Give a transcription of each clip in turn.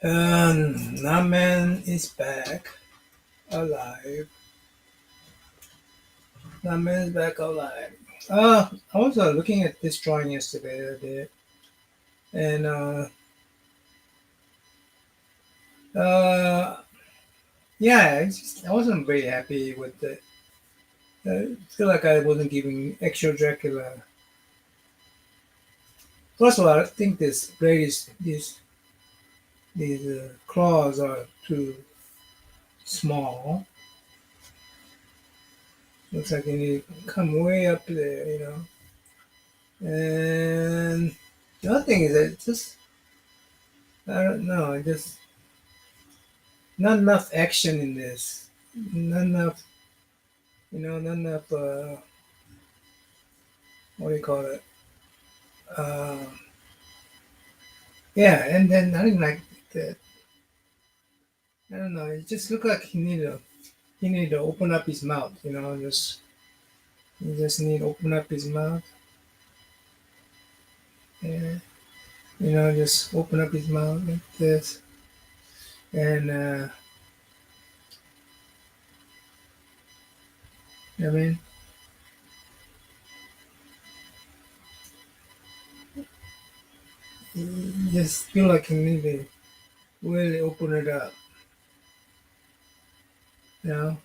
Naman is back alive. Naman is back alive. I was looking at this drawing yesterday, and uh, yeah, I wasn't very happy with it. I feel like I wasn't giving extra Dracula. First of all, I think this blade these claws are too small. Looks like they need to come way up there, And the other thing is that I don't know, just not enough action in this. Not enough, not enough. What do you call it? Uh, yeah, and then I didn't like that. I don't know. It just looked like he needed to open up his mouth. He just need to open up his mouth. Yeah, just open up his mouth like this, and I mean, you just feel like he need to really open it up. You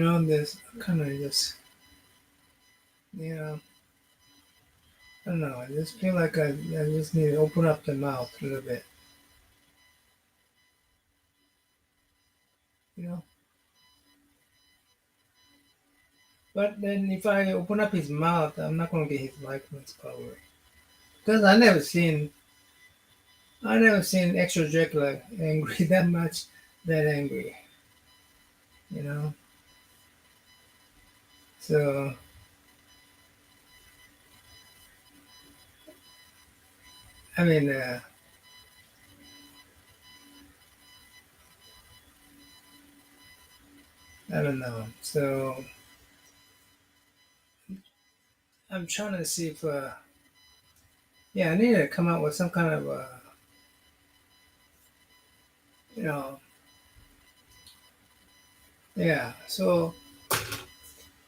know, this kind of just, you know, I don't know. I just feel like I just need to open up the mouth a little bit. You know, but then if I open up his mouth, I'm not gonna get his likeness probably because I never seen extra Dracula angry that much, that angry. You know, so I mean, I don't know. So I'm trying to see if, yeah, I need to come up with some kind of, you know, yeah. So I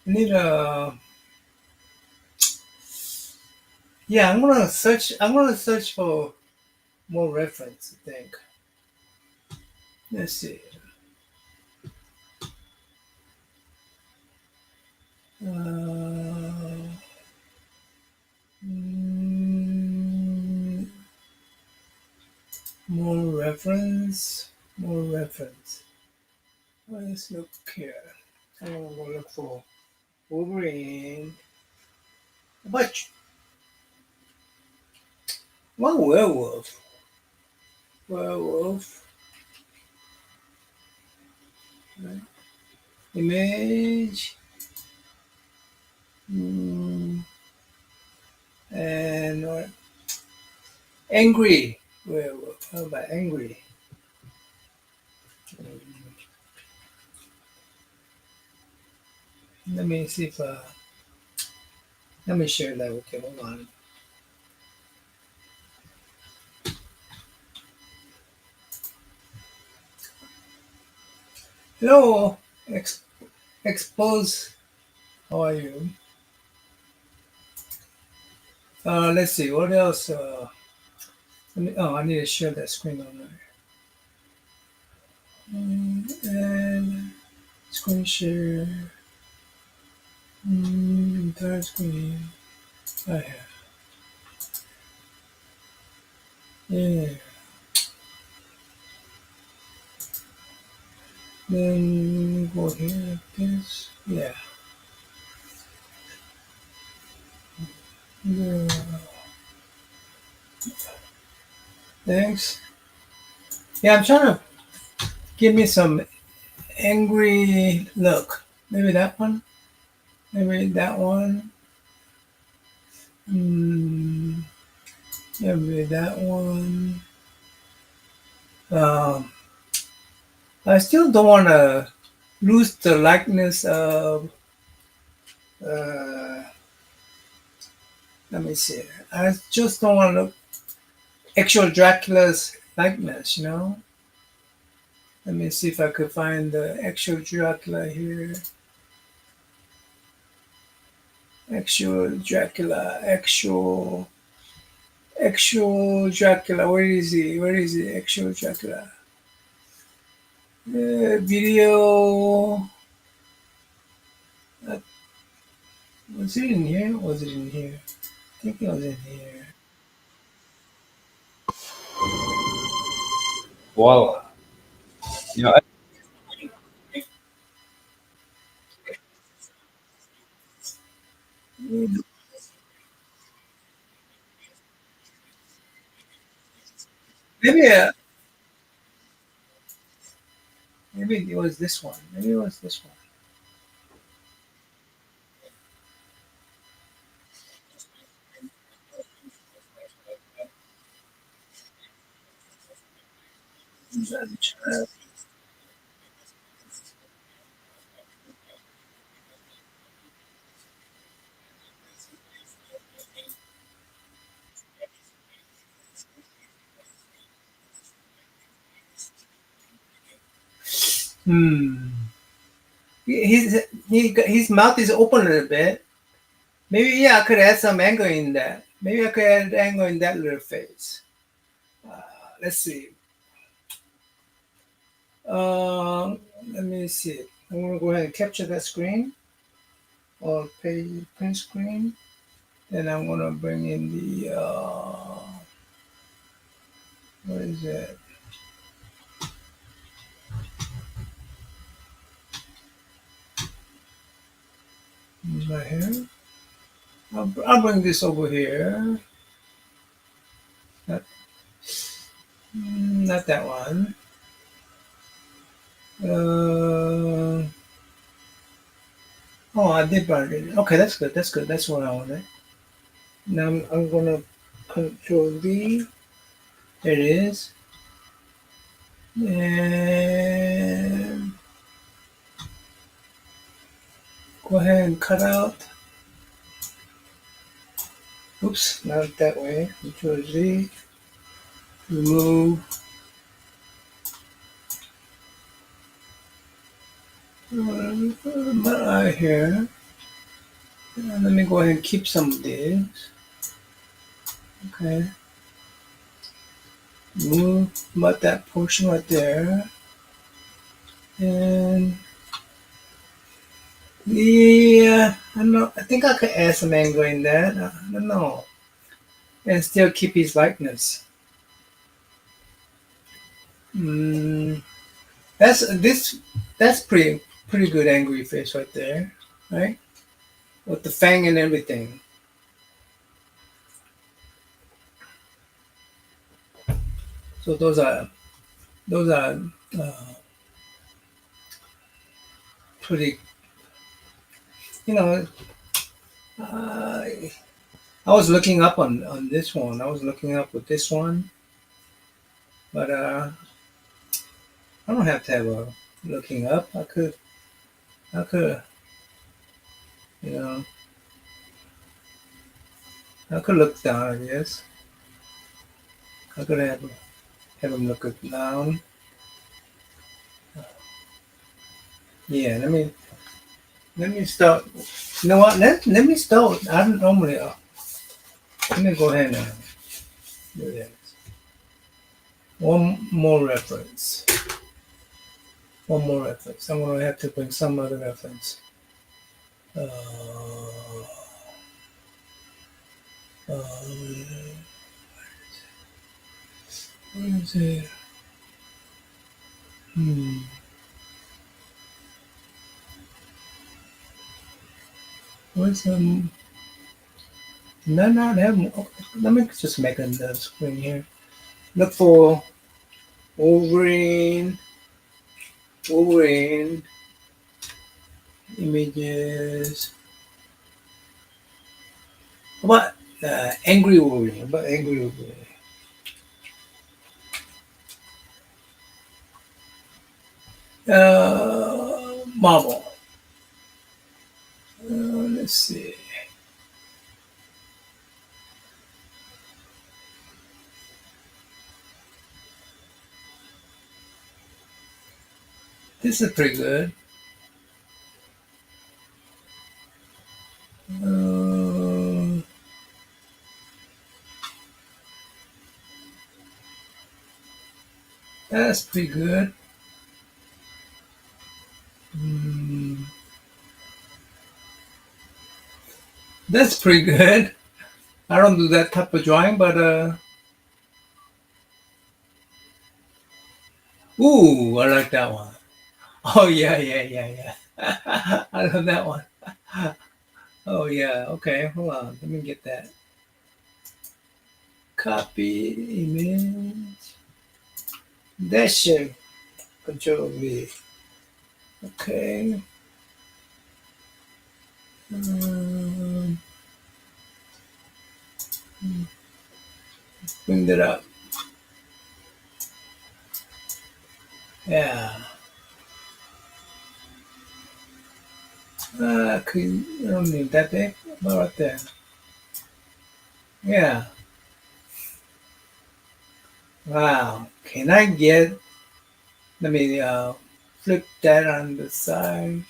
need a, yeah. I'm gonna search for more reference. I think. Let's see. Uh, mm, more reference. More reference. Let's look here. I'm gonna look for Wolverine. But one werewolf. Werewolf. Right? Image. Mm, and angry. Werewolf. How about angry? Let me see if let me share that with you. Hold on. Hello, expose. How are you? Let's see. What else? I need to share that screen on there. And screen share. Entire screen. I have. Yeah. Then go here like this. Yeah. Yeah. Thanks. Yeah, I'm trying to give me some angry look. Maybe that one. Maybe that one. Mm, maybe that one. Um, I still don't want to lose the likeness of. Uh, Let me see. I just don't want to look actual Dracula's likeness, you know? Let me see if I could find the actual Dracula here. Actual Dracula, actual Dracula. Where is he? Where is he? Actual Dracula. Video. Uh, was it in here? Was it in here? I think it was in here. Well, you know, Maybe, maybe it was this one. Maybe it was this one. Hmm. His his mouth is open a little bit. Maybe yeah, I could add some angle in that. Maybe I could add angle in that little face. Let's see. Let me see. I'm gonna go ahead and capture that screen or page print screen. Then I'm gonna bring in the what is it? Right here. I'll bring this over here. Not, not that one. Uh, oh, I did bring it. Okay, that's good. That's good. That's what I wanted. Now I'm gonna control V. There it is. And go ahead and cut out. Oops, not that way. Control Z. Remove. My eye here. And let me go ahead and keep some of these. Okay. Move about that portion right there. And yeah, I don't know. I think I could add some angle in that. I don't know. And still keep his likeness. Mm, that's this. That's pretty good angry face right there, right? With the fang and everything. So those are uh, pretty. You know, uh, I was looking up on this one. I was looking up with this one, but I don't have to have a looking up. I could, you know, I could look down. I guess I could have him look down. Yeah, let me start. You know what? Let me start. I don't normally. Let me go ahead and do this. One more reference. One more reference. I'm gonna have to bring some other reference. Uh, uh, where is it? Hmm. Where's the? No, no, let me just make another screen here. Look for Wolverine, Wolverine images. How about Angry Wolverine? How about Angry Wolverine? Marvel. Let's see. This is pretty good. Uh, that's pretty good. Mm, that's pretty good. I don't do that type of drawing, but ooh, I like that one. Oh yeah, yeah, yeah, yeah. I love that one. Oh yeah. Okay, hold on. Let me get that. Copy image. Dash Control V. Okay. Um, bring that up. Yeah. I don't need that big. About right there. Yeah. Wow. Can I get? Let me flip that on the side.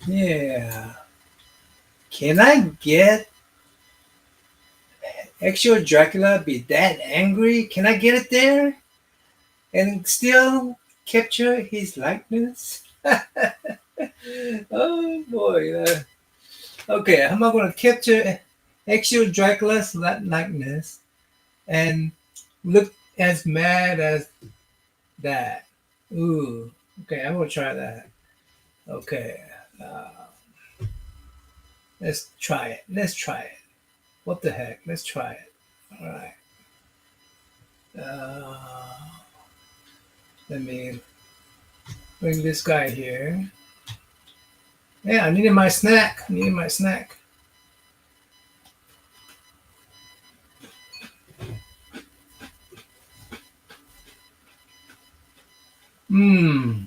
Yeah. Can I get actual Dracula be that angry? Can I get it there and still capture his likeness? Oh boy. Okay, how am I going to capture actual Dracula's likeness and look as mad as that? Ooh. Okay, I'm going to try that. Okay. Uh, let's try it. Let's try it. What the heck? Let's try it. All right. Uh, let me bring this guy here. Yeah, I needed my snack. I needed my snack. Mmm.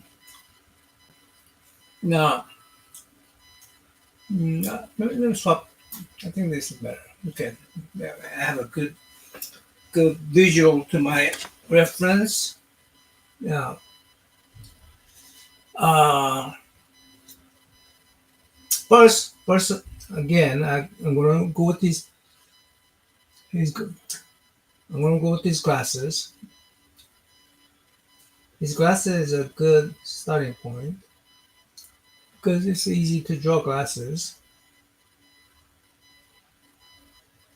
No. No. Let me swap. I think this is better. Okay. Yeah, I have a good visual to my reference. Yeah. Uh, first, again, I'm gonna go with these. He's good. I'm gonna go with these glasses. These glasses is a good starting point because it's easy to draw glasses.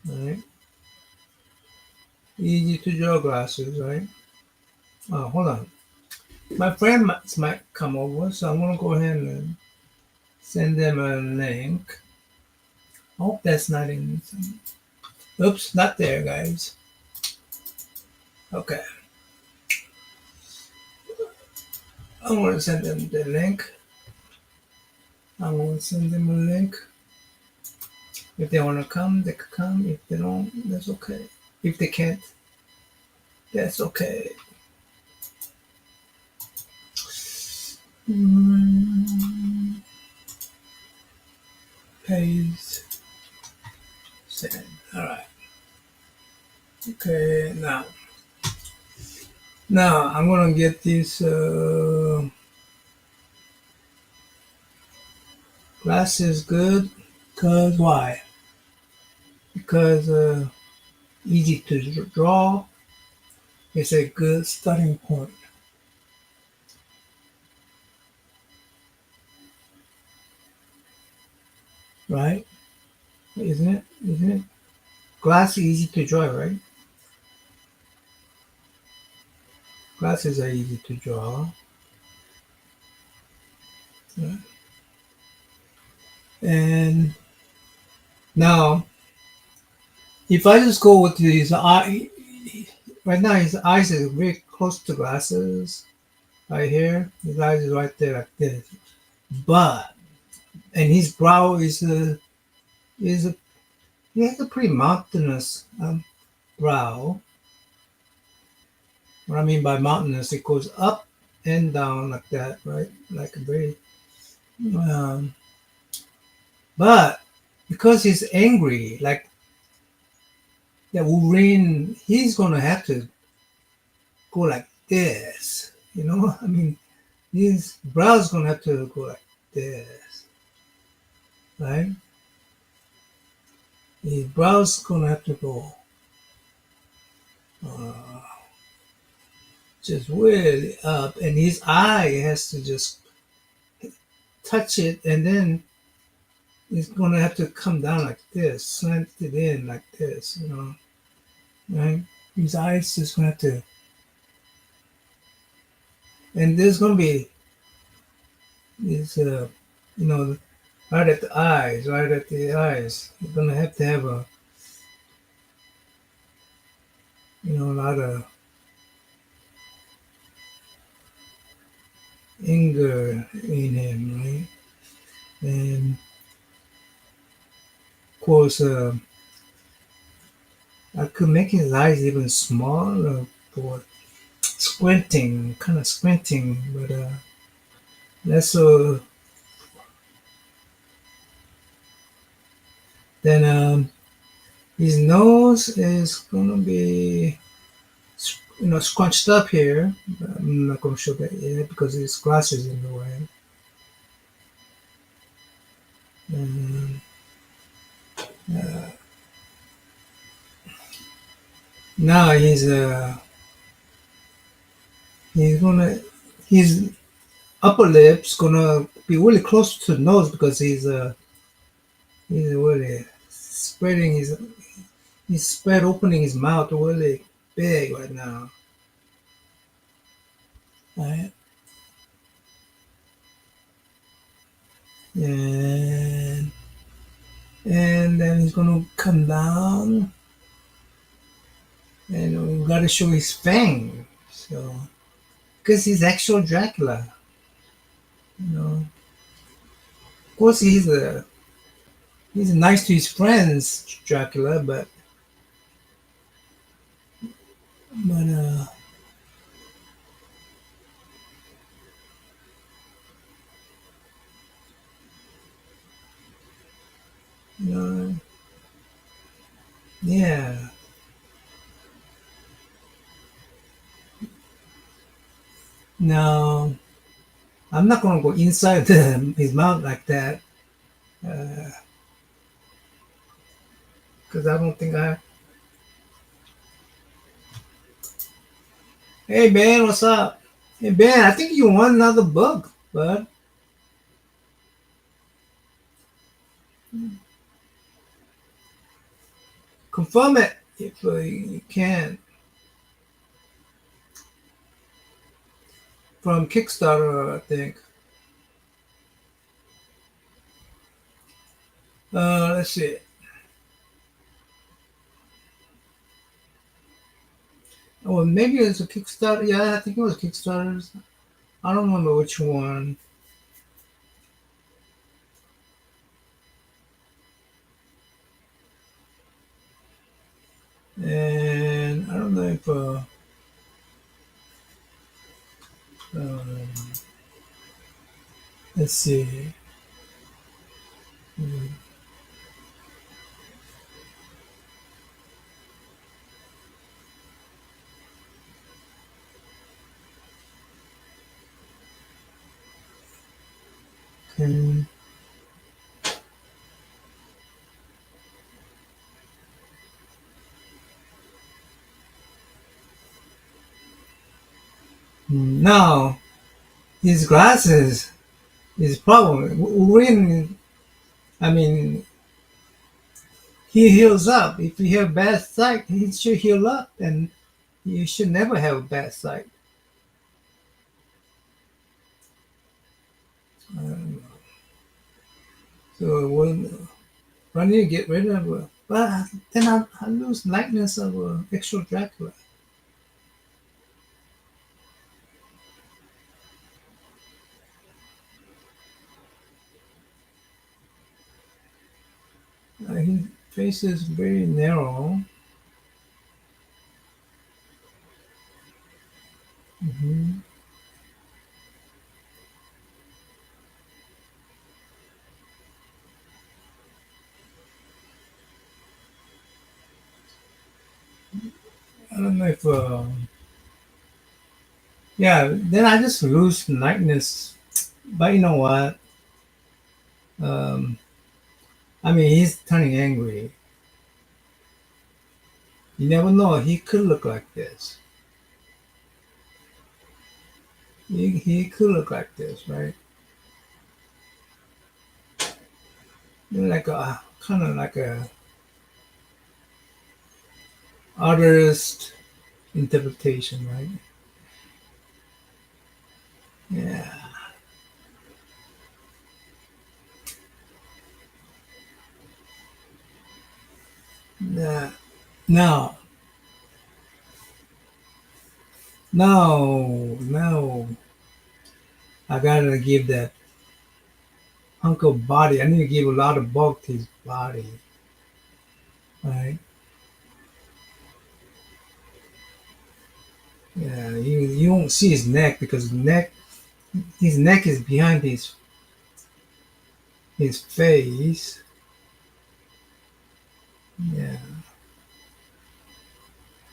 Right? Easy to draw glasses, right? Oh, hold on. My friend might come over, so I'm gonna go ahead and send them a link. I hope that's not in. Oops, not there, guys. Okay, I'm gonna send them the link. I'm gonna send them a link. If they wanna come, they can come. If they don't, that's okay. If they can't, that's okay. Mm, paste, send. All right. Okay, now I'm gonna get these glasses good. Cause why? Because easy to draw. It's a good starting point, right? Isn't it? Isn't it? Glass is easy to draw, right? Glasses are easy to draw. Right? And now, if I just go with his eye, right now his eyes is very close to glasses. Right here, his eyes is right there like this. But and his brow is a he has a pretty mountainous brow. What I mean by mountainous, it goes up and down like that, right? Like a very um, but because he's angry, like that Wolverine, he's gonna have to go like this. You know, I mean, his brow's gonna have to go like this, right? His brow's gonna have to go uh, just way up, and his eye has to just touch it, and then it's gonna have to come down like this, slant it in like this, right? His eyes just gonna have to, and there's gonna be this, right at the eyes, right at the eyes. You're gonna have to have a lot of anger in him, right? And of course, I could make his eyes even smaller for squinting, kind of squinting, but that's so. Then his nose is gonna be, scrunched up here. I'm not gonna show that yet because his glasses in the way. And uh, now he's gonna his upper lip's gonna be really close to the nose because he's really spreading his he's spread opening his mouth really big right now. Right? And and then he's gonna come down and we gotta show his fang. So because he's actual Dracula, you know. Of course he's nice to his friends, Dracula, but you know, yeah. No, I'm not gonna go inside his mouth like that because I don't think I. Hey Ben, what's up? Hey Ben, I think you won another book, bud. Confirm it if you can from Kickstarter, I think. Let's see. Oh, maybe it's a Kickstarter. Yeah, I think it was Kickstarter. I don't remember which one. And I don't know if um, let's see. Hmm, okay. Now his glasses is problem. When I mean he heals up. If you have bad sight, he should heal up, and you should never have bad sight. Um, so when you get rid of but then I lose likeness of actual Dracula. His face is very narrow. Hmm. I don't know if Yeah, then I just lose lightness. But you know what? Um, I mean, he's turning angry. You never know. He could look like this. He could look like this, right? Like a kind of like a artist interpretation, right? Yeah. Yeah. No, no. I gotta give that hunk of body. I need to give a lot of bulk to his body, right? Yeah, you won't see his neck because his neck is behind his face. Yeah.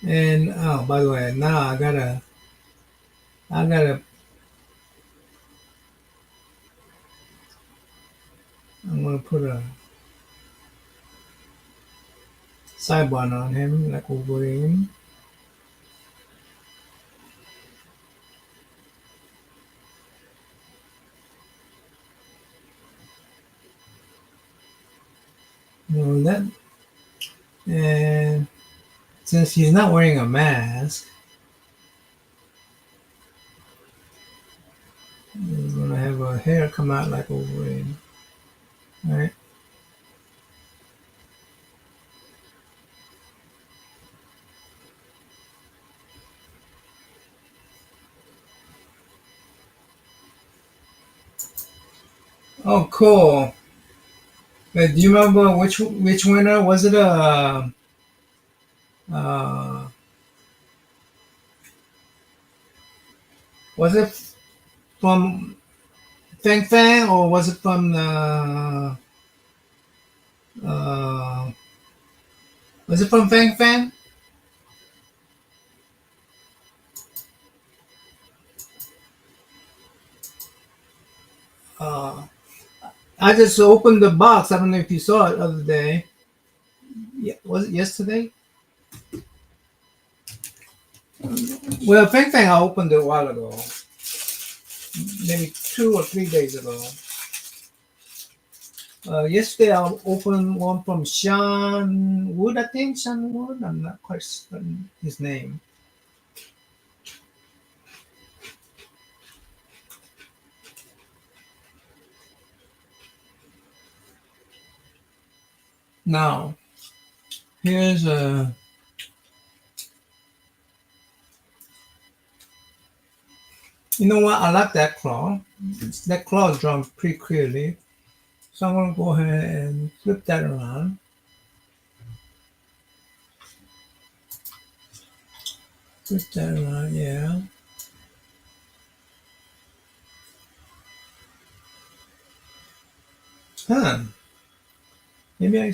And oh, by the way, now I gotta, I'm gonna put a sidebar on him, like Wolverine. That, and since he's not wearing a mask, he's gonna have a hair come out like Wolverine, right? Oh, cool. Do you remember which winner was it? Uh, was it from Fang Fang or was it from uh, was it from Fang Fang? Uh, I just opened the box. I don't know if you saw it the other day. Yeah, was it yesterday? Well, Fang Fang, I opened it a while ago, maybe 2 or 3 days ago. Yesterday, I opened one from Sean Wood, I think. Sean Wood. I'm not quite certain his name. Now, here's a. You know what? I like that claw. That claw is drawn pretty clearly. So I'm going to go ahead and flip that around. Flip that around, yeah. Huh. Maybe I.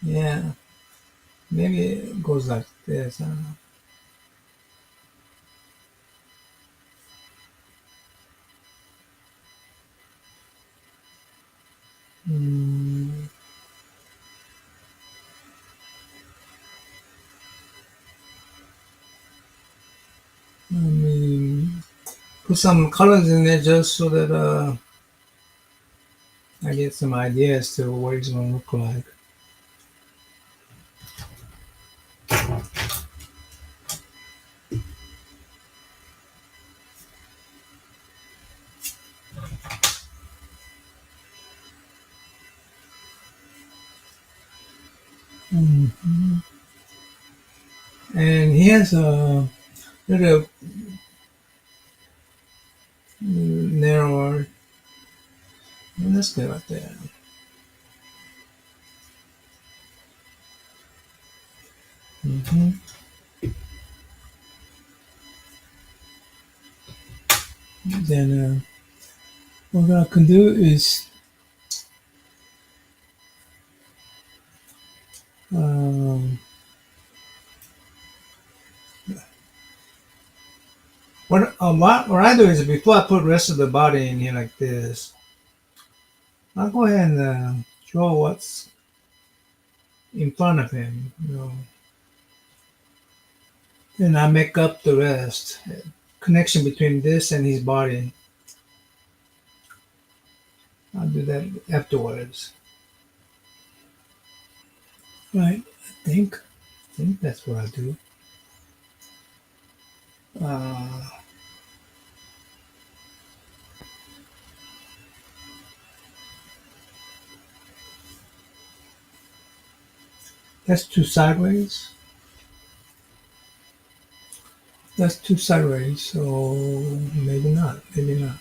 Yeah. Maybe it goes like this. I don't know. Mm, I mean, put some colors in there just so that I get some ideas to what it's going to look like. Mhm. And he has a little narrower. Let's go right there. Hmm. Then what I can do is um, what I do is before I put the rest of the body in here like this, I'll go ahead and draw what's in front of him, and I make up the rest. Connection between this and his body. I'll do that afterwards. Right. I think that's what I do. Uh, that's two sideways. That's two sideways. So maybe not. Maybe not.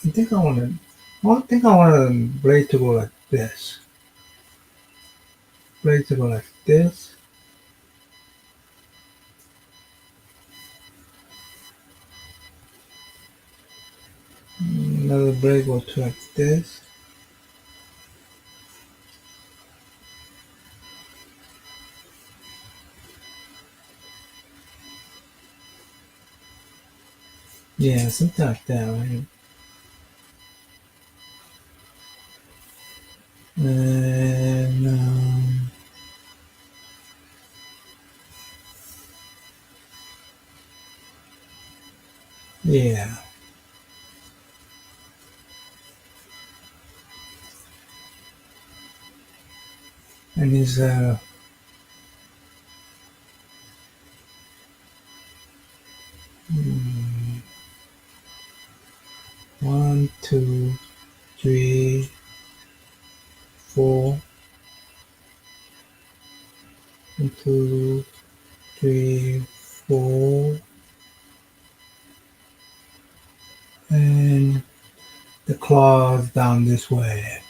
I think I want to. I think I want the blade to go like this. Blade to go like this. Another blade go to like this. Yeah, something like that, right? And yeah, and his mm, one, two, three, four, 1, 2, 3, 4, and the claws down this way.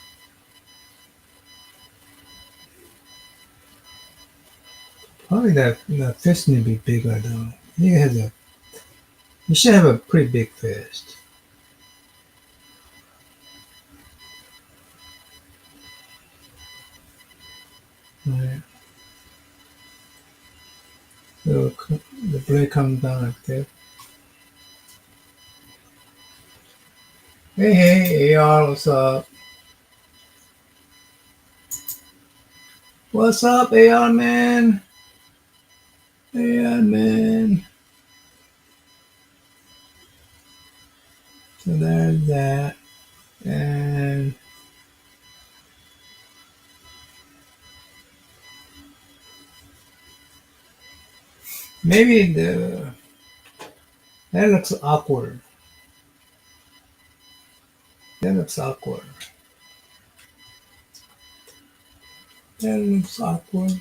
Probably that fist need to be bigger though. He should have a pretty big fist. Right. So the blade comes down like this. Hey, AR, what's up? What's up, AR man? AR man. So there's that, and maybe that looks awkward. That looks awkward. That looks awkward.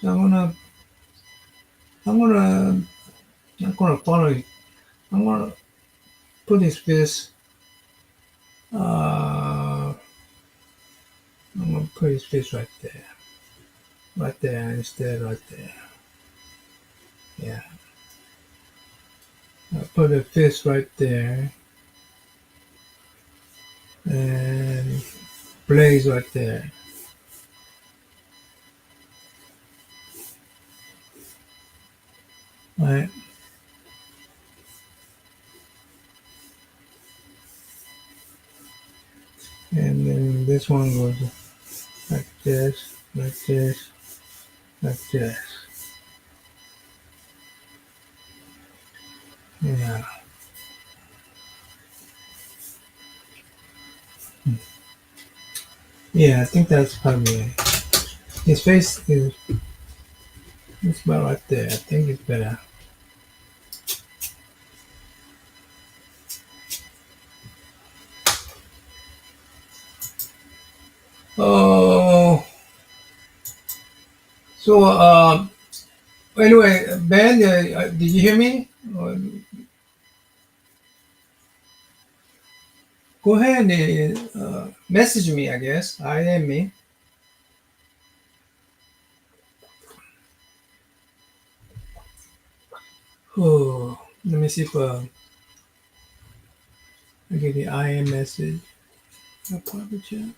So I'm gonna, I'm gonna follow. I'm gonna put his fist. I'm gonna put his fist right there instead, right there. Yeah, I put the fist right there, and blaze right there. Right, and then this one goes like this, like this, like this. Yeah, yeah. I think that's probably it. His face is it's about right there. I think it's better. Oh, so anyway, Ben, did you hear me? Go ahead and message me. I guess I am me. Oh, let me see if I get the IM message. No private chat.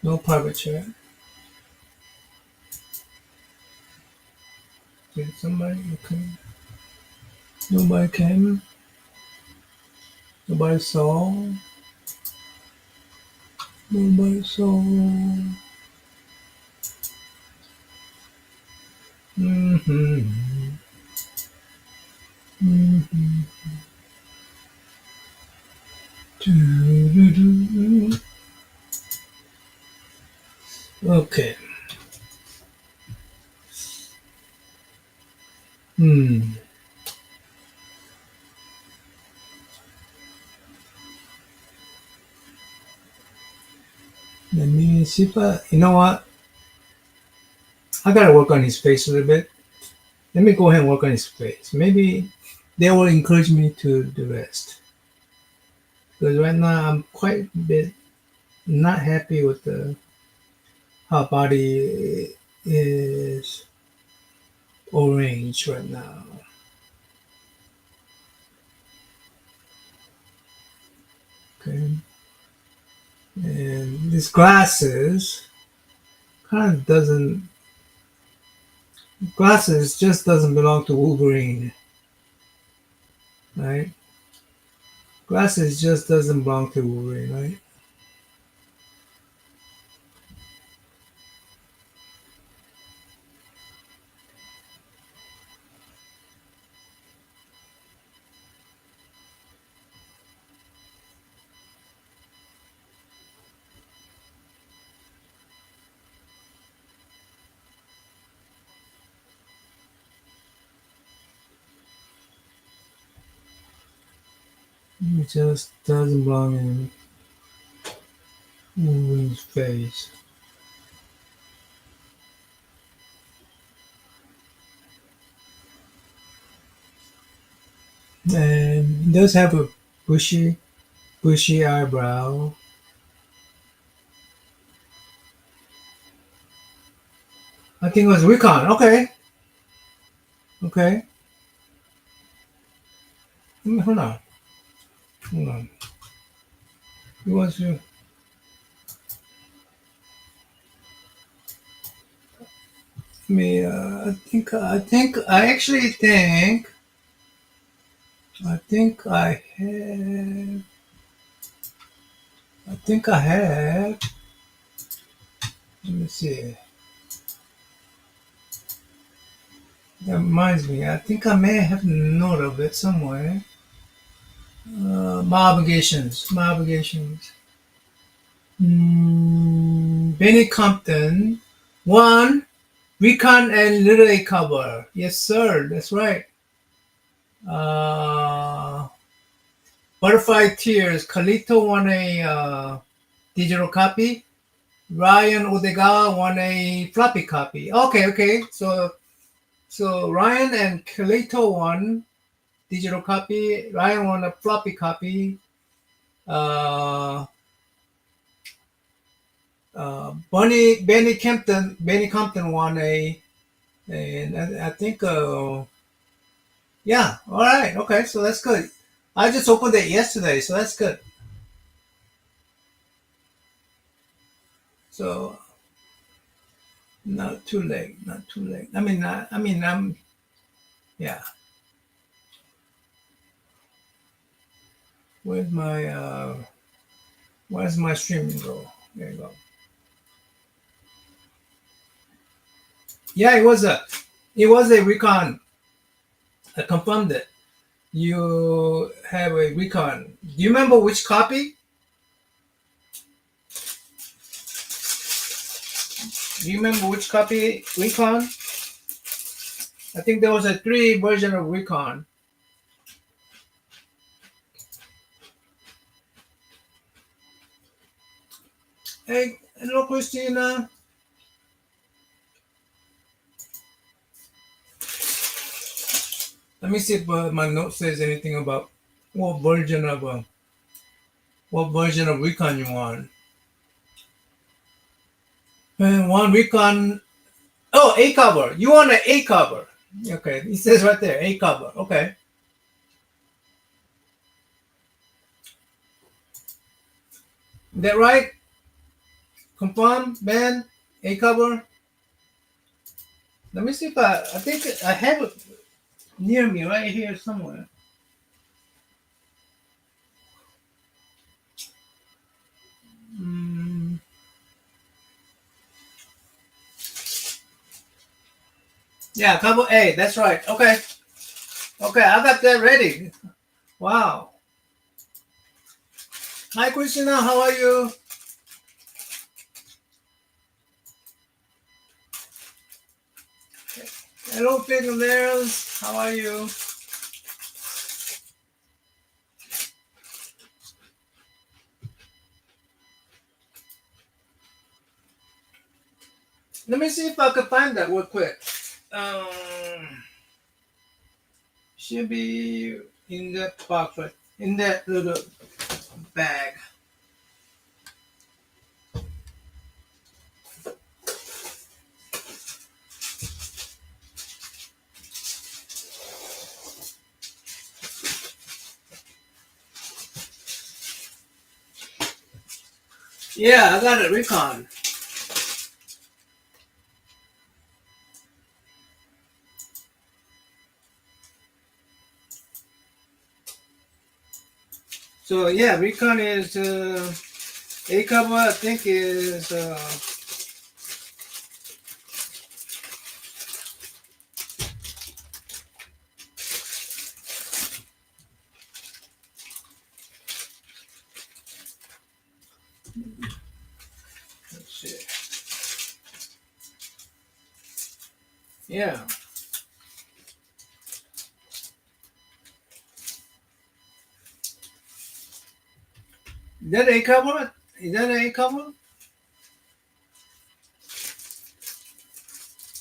No private chat. Did somebody? Okay. Nobody came. Nobody saw. Nobody saw. Mm-hmm. Mm-hmm. Doo-doo-doo. Okay. Hmm. Let me see if I. You know what? I gotta work on his face a little bit. Let me go ahead and work on his face. Maybe they will encourage me to the rest. Because right now I'm quite a bit not happy with the how body is arranged right now. Okay, and these glasses kind of doesn't glasses just doesn't belong to Wolverine, right? Glasses just doesn't belong to Wolverine, right? It just doesn't belong in Wolverine's face. And he does have a bushy eyebrow. I think it was Recon. Okay, okay. Hold on, hold on. It was. Me. I actually think I have. I think I have. Let me see. That reminds me. I think I may have a note of it somewhere. My obligations. My obligations. Benny Compton. One. Recon and Little A cover. Yes, sir. That's right. Uh, Butterfly Tears. Kalito won a digital copy. Ryan Odegawa won a floppy copy. Okay, okay. So Ryan and Kalito won digital copy. Ryan won a floppy copy. Uh, Benny Compton won and I think yeah. All right. Okay. So that's good. I just opened it yesterday, so that's good. So not too late. Not too late. I'm yeah. Where's my where's my streaming go? There you go. Yeah, it was a recon. I confirmed it. You have a recon. Do you remember which copy? Do you remember which copy recon? I think there was a three version of recon. Hey, hello, Christina. Let me see if my note says anything about what version of recon you want. And one recon. Oh, A cover. You want an A cover. Okay, it says right there, A cover. Okay, that right? Confirm, Ben. A cover. Let me see if I think I have it near me right here somewhere. Mm, yeah, cover A. That's right. Okay, okay, I got that ready. Wow. Hi, Christina. How are you? Hello, Fingernails. How are you? Let me see if I can find that real quick. Should be in that box, right? In that little bag. Yeah, I got it. Recon. So yeah, Recon is A cover. I think is let's see. Yeah, is that A cover? Is that A cover?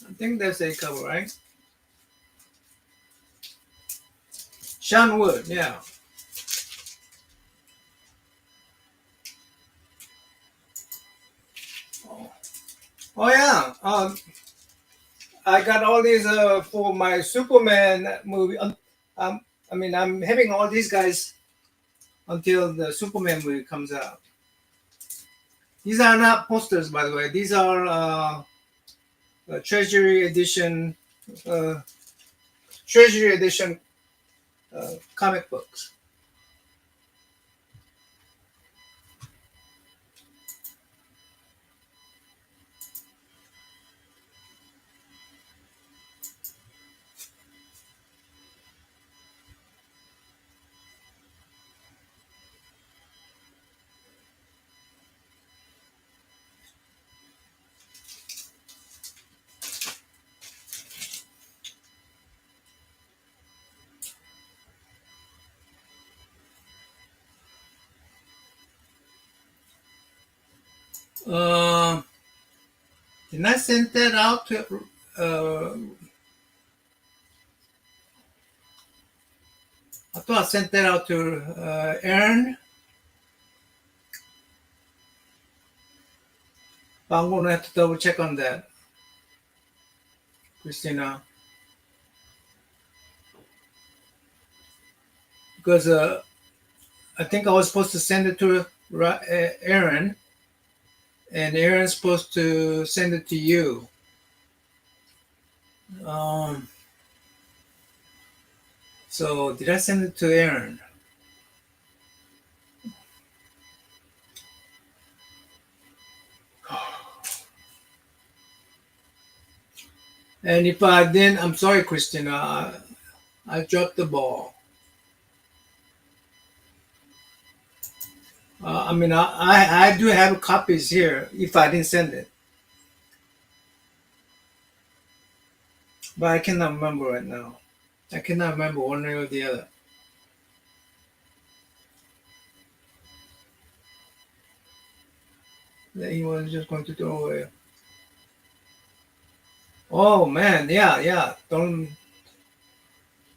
I think that's A cover, right? Sean Wood. Yeah. Oh, oh yeah. I got all these for my Superman movie. Um, I mean, I'm having all these guys until the Superman movie comes out. These are not posters, by the way. These are Treasury Edition, uh, Treasury Edition comic books. Uh, did I send that out to? I thought I sent that out to Aaron. But I'm gonna have to double check on that, Christina, because I think I was supposed to send it to Aaron, and Aaron's supposed to send it to you. Um, so did I send it to Aaron? And if I didn't, I'm sorry, Christina. I dropped the ball. I mean, I do have copies here if I didn't send it, but I cannot remember right now. I cannot remember one way or the other. That he was just going to throw away. Oh man, yeah, yeah. Don't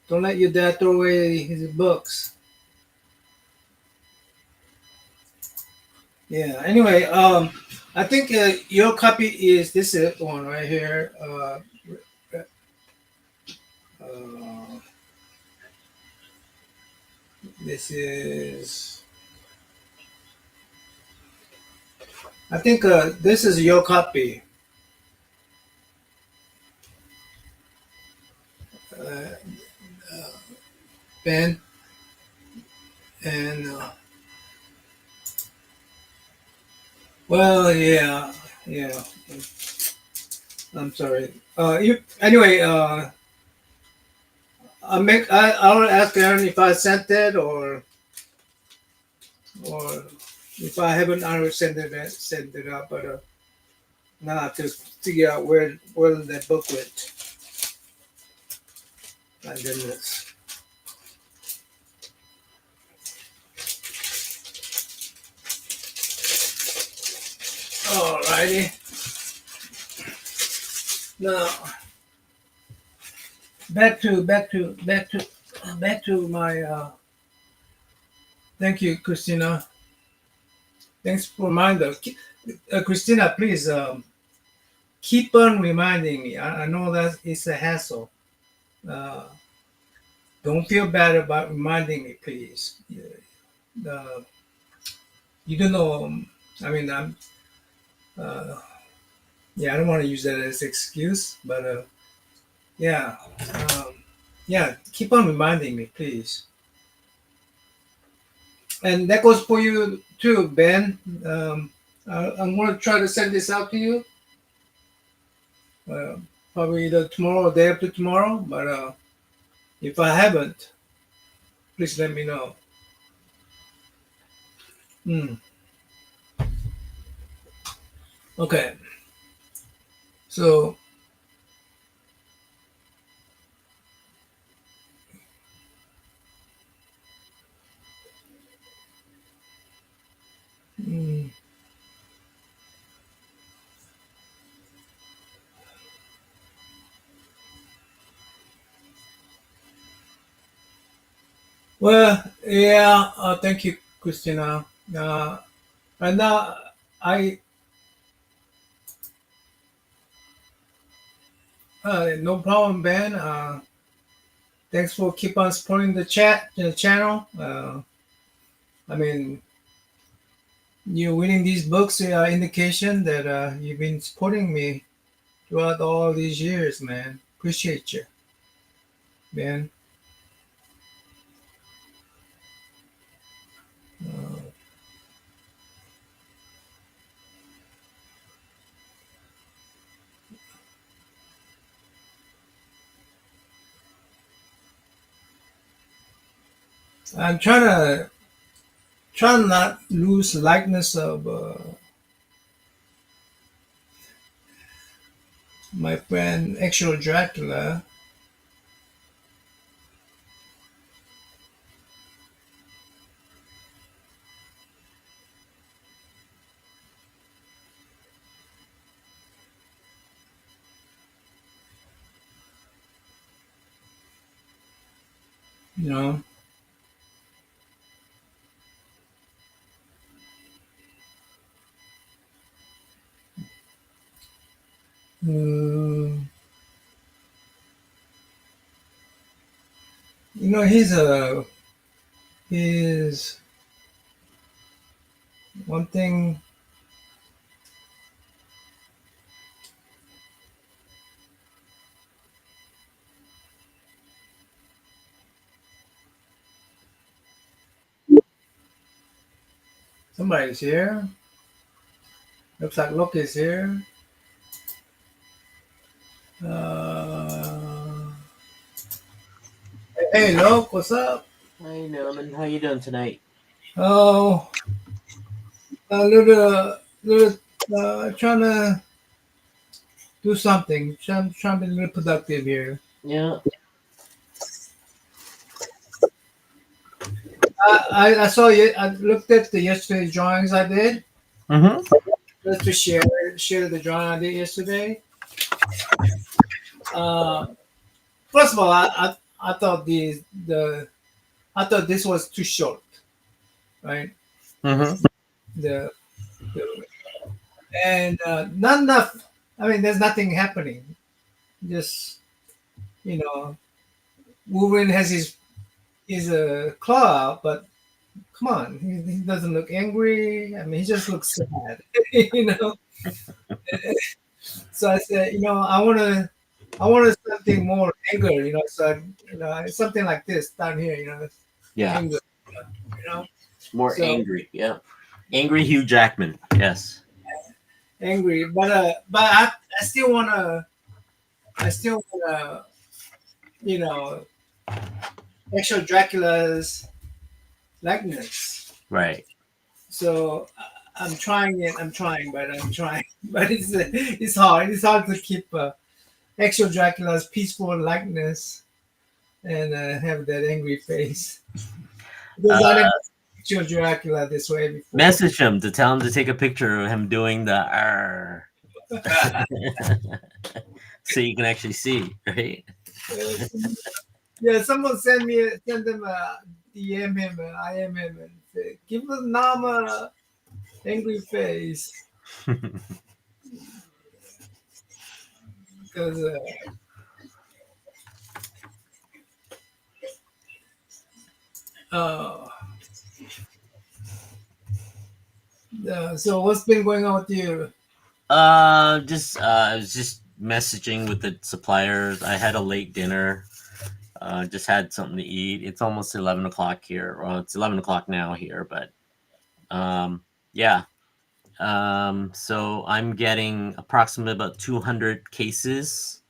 let your dad throw away his books. Yeah. Anyway, I think your copy is this one right here. Uh, this is. I think this is your copy, uh, Ben. And well, yeah, yeah. I'm sorry. You anyway. I'll ask Aaron if I sent it or if I haven't, I'll send it out. But now I have to figure out where that book went. My goodness. Alrighty. Now back to my. Thank you, Christina. Thanks for reminder. Christina, please keep on reminding me. I know that it's a hassle. Uh, don't feel bad about reminding me, please. Uh, you don't know. I mean, uh, yeah, I don't want to use that as excuse, but yeah, um, yeah, keep on reminding me, please. And that goes for you too, Ben. I'm going to try to send this out to you, uh, probably either tomorrow or day after tomorrow. But if I haven't, please let me know. Hmm. Okay, so mm, well, yeah. Thank you, Christina. Uh, and now I no problem, Ben. Thanks for keep on supporting the channel. I mean, you winning these books are indication that you've been supporting me throughout all these years, man. Appreciate you, man. Uh, I'm try not lose likeness of my friend actual Dracula. You know. Mm, you know he's one thing. Somebody's here. Looks like Loki's here. Uh, hey, Loki, what's up? Hey Norman, how you doing tonight? Oh, a little, trying to do something. Trying to be a little productive here. Yeah, I saw you. I looked at the yesterday's drawings I did. Mm-hmm. Let's just share the drawing I did yesterday. Uh, First of all, I thought the I thought this was too short, right? Mm-hmm. The, the and not enough. I mean, there's nothing happening. Just you know. Wolverine has his claw, but come on, he doesn't look angry. I mean, he just looks sad, you know. So I said, I wanted something more anger, So something like this down here, Yeah. anger, you know. More So angry. Yeah. Angry Hugh Jackman. Yes. angry, but I still wanna, you know, actual Dracula's likeness. Right. So I'm trying it. I'm trying, but it's hard. It's hard to keep actual Dracula's peaceful likeness and have that angry face because I Uh, never pictured Dracula this way before. message him to tell him to take a picture of him doing the R. So you can actually see, right? Yeah, someone send them a DM him, I am him, and say, give us Nama angry face because uh, so what's been going on with you? Just I was just messaging with the suppliers. I had a late dinner. Just had something to eat. It's almost 11 o'clock here. Well, it's 11 o'clock now here, but yeah. So I'm getting approximately about 200 cases,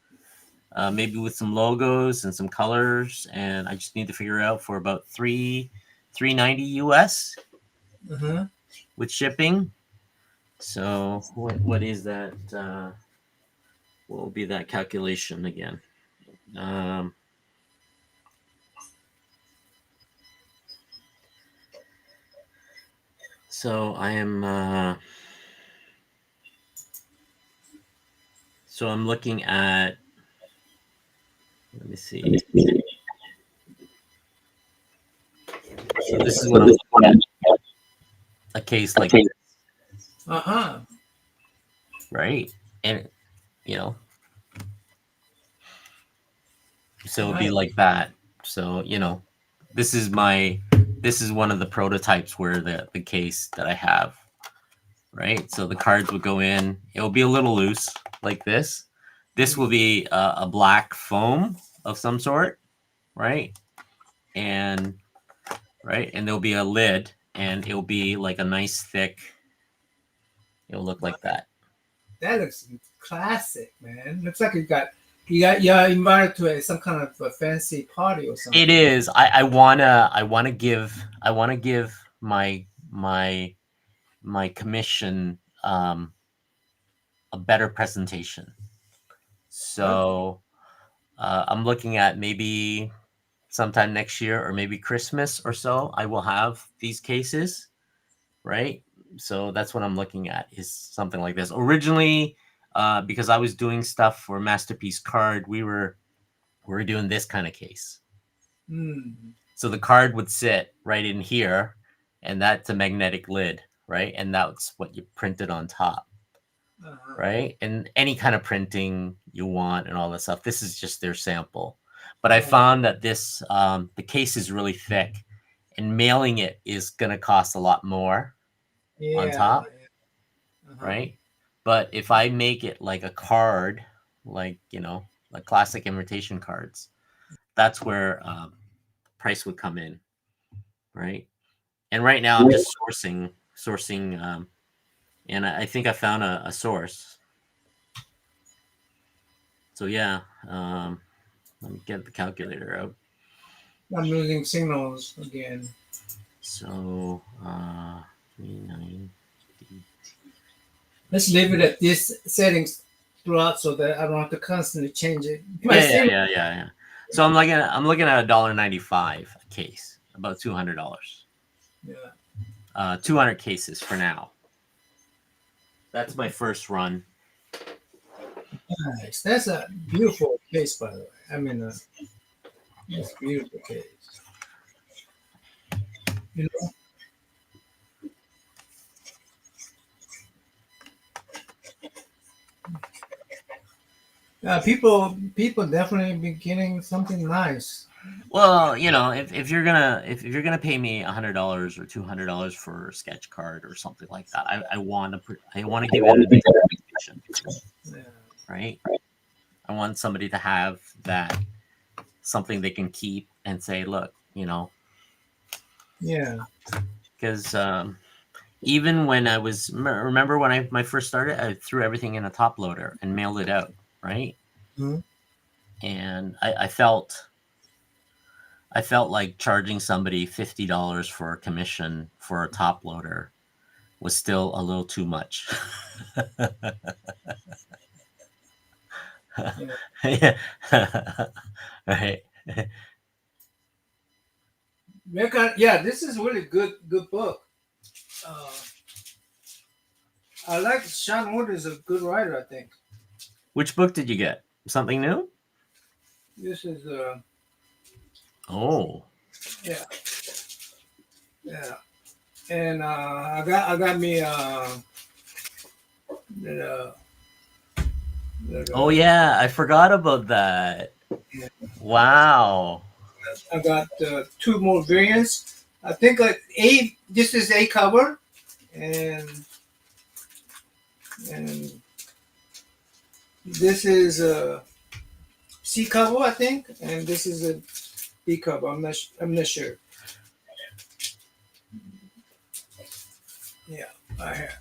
maybe with some logos and some colors, and I just need to figure out for about 390 US Uh-huh. with shipping. So what is that? What will be that calculation again? Um, so I am. So I'm looking at. Let me see. So this is what I'm looking at. A case like this, Uh-huh. right? And you know, so it'd be Nice. like that. So this is my. This is one of the prototypes where the case that I have, right? So the cards would go in. It will be a little loose, like this. This will be a black foam of some sort, right? And and there'll be a lid, and it'll be like a nice thick. It'll look like that. That looks classic, man. Looks like you're invited to some kind of a fancy party or It something. is. I wanna give my commission a better presentation. Okay. So I'm looking at maybe sometime next year or maybe Christmas or so. I will have these cases, right? So that's what I'm looking at is something like this. Originally, because I was doing stuff for Masterpiece Card, we were doing this kind of case. Hmm. So the card would sit right in here, and that's a magnetic lid, right? And that's what you printed on top, Uh-huh. right? And any kind of printing you want and all that stuff. This is just their sample. But I Uh-huh. found that the case is really thick, and mailing it is going to cost a lot more on Yeah. top, Uh-huh. right? But if I make it like a card, like like classic invitation cards, that's where price would come in, right? And right now I'm just sourcing, and I think I found a source. So yeah, let me get the calculator out. I'm losing signals again. So 390. Let's leave it at this settings throughout so that I don't have to constantly change it. My Yeah, yeah, signal. yeah, yeah, yeah. So I'm looking at $1.95 a case, about $200. Yeah. 200 cases for now. That's my first run. Nice. That's a beautiful case, by the way. I mean, it's a beautiful case. You know, people definitely be getting something nice. Well, if you're gonna if you're gonna pay me $100 or $200 for a sketch card or something like that, I want to give it an expectation, Yeah. right? I want somebody to have that something they can keep and say, look, Yeah. because even when remember when I first started, I threw everything in a top loader and mailed it out, right? Mhm. And I felt like charging somebody $50 for a commission for a top loader was still a little too much. Yeah. Yeah. Right. Yeah, this is really good book. Uh, I like Sean Wood is a good writer. I think Which book did you get? Something new? this is Oh. yeah, yeah. And I got me the, Oh the, yeah, I forgot about that. yeah, Wow. I got two more variants. I think a this is a cover and and this is a C cover I think and this is a B cover. I'm not sure. Yeah, I have.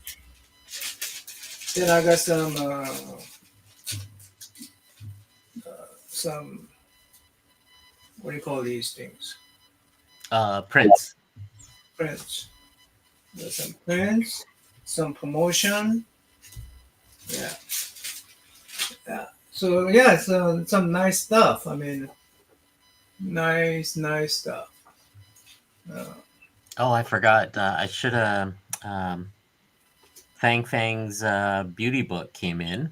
Then I got some what do you call these things? Prince. Prints. There's some prints, some promotion. Yeah, yeah. So yeah, so some nice stuff. I mean, nice stuff. Uh, Oh, I forgot. I should have. Fang Fang's beauty book came in.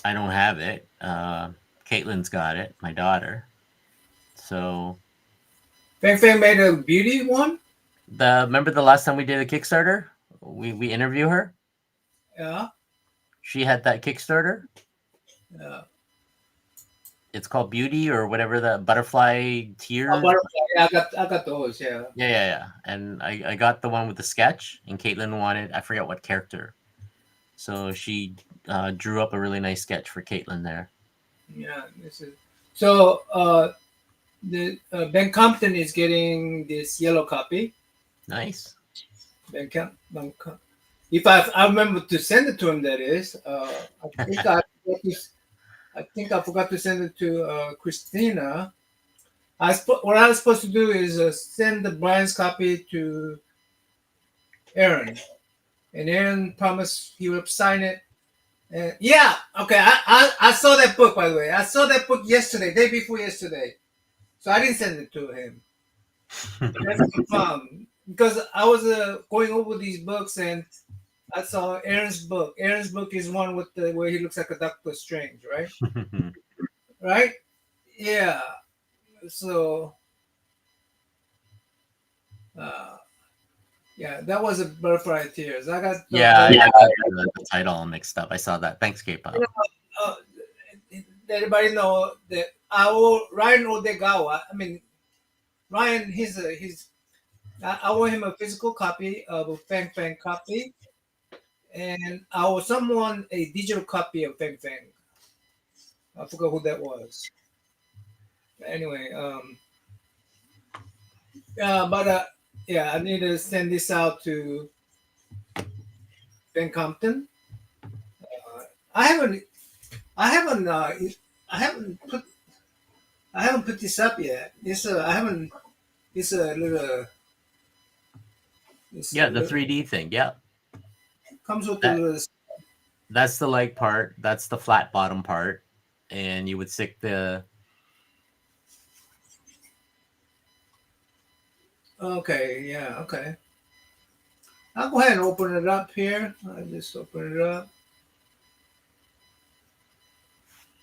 I don't have it. Caitlin's got it, my daughter. So Fang Fang made a beauty one. remember the last time we did a Kickstarter? We interview her. Yeah, She had that Kickstarter. yeah. It's called Beauty or whatever, the butterfly Oh, tears. butterfly. Yeah, I got those. Yeah, Yeah, yeah, yeah. And I got the one with the sketch, and Caitlin wanted, I forget what character. So she drew up a really nice sketch for Caitlin there. yeah. This is so. The Ben Compton is getting this yellow copy. Nice. Ben if I remember to send it to him, that is. I think I forgot to send it to Christina. What I was supposed to do is send the Brian's copy to Aaron, and Aaron promised he would sign it. And yeah, okay. I saw that book, by the way. I saw that book yesterday, day before yesterday. So I didn't send it to him. That's the problem because I was going over these books and I saw Aaron's book. Aaron's book is one with the where he looks like a Doctor Strange, right? Right? Yeah. So uh, yeah, that was a Butterfly Tears. I got Yeah, I got the title all mixed up. I saw that. Thanks, you K-pop. know, everybody know that our Ryan Odegawa. I mean, Ryan, he's. I owe him a physical copy of a Fang Fang copy, and I owe someone a digital copy of Fang Fang. I forgot who that was. Anyway, but yeah, I need to send this out to Ben Compton. I haven't, I haven't, I haven't put, I haven't put this up yet. I haven't. It's a little. It's a Yeah, the little, 3D thing. Yeah, comes with a that little. that's the leg part. That's the flat bottom part, and you would stick the. Okay, yeah, okay. I'll go ahead and open it up here. I just open it up.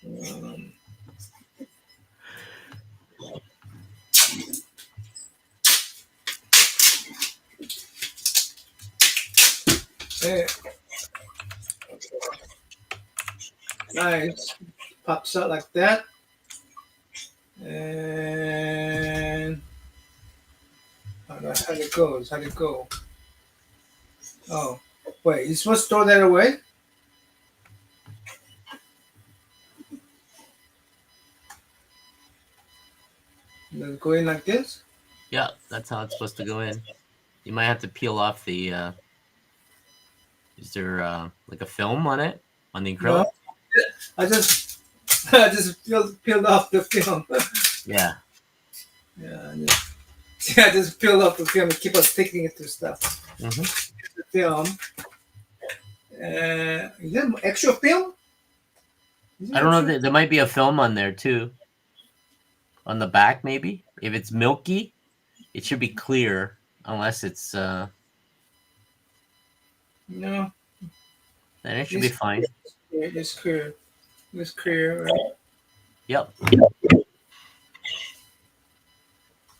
Um, hey, nice. Pops out like that. And how it goes? How it go? Oh, wait, you supposed to throw that away? Does it go in like this? Yeah, that's how it's supposed to go in. You might have to peel off the. Is there like a film on it on the No, acrylic? I just I just peeled off the film. Yeah. Yeah, I just peeled off the film and keep on sticking it to stuff. Hmm. The film. Is there extra film? Is I there don't know. extra? There might be a film on there too, on the back maybe. If it's milky, it should be clear, unless it's. No, Then it should be this fine. this clear. This clear. Right? Yep.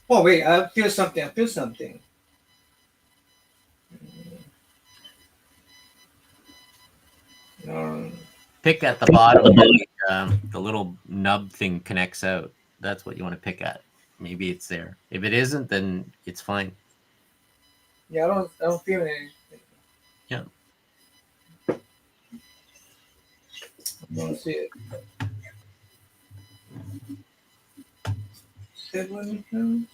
Oh wait, I feel something. I feel something. No, Pick at the bottom where the little nub thing connects out. That's what you want to pick at. Maybe it's there. If it isn't, then it's fine. yeah, I don't feel anything. Yeah. I don't see it. 7 pounds.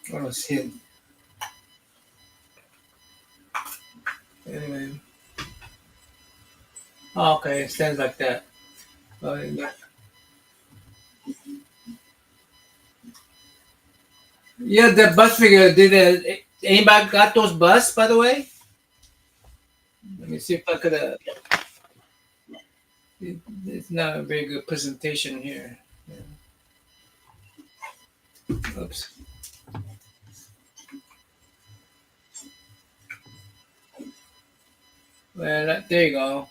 I don't see it. Anyway. Oh, okay, it stands like that. Oh, yeah, the bus figure. Did anybody got those bus, by the way? Let me see if I could. It's not a very good presentation here. Yeah. Oops. Well, there you go.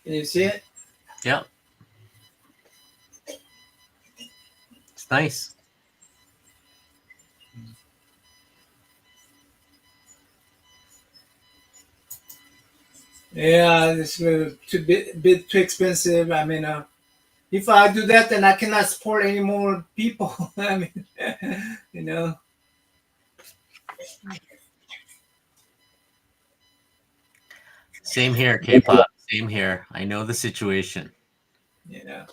Can you see it? Yeah. It's nice. Yeah, it's a bit too expensive. I mean, if I do that, then I cannot support any more people. I mean, you know. Same here, K-pop. Same here. I know the situation. Yeah.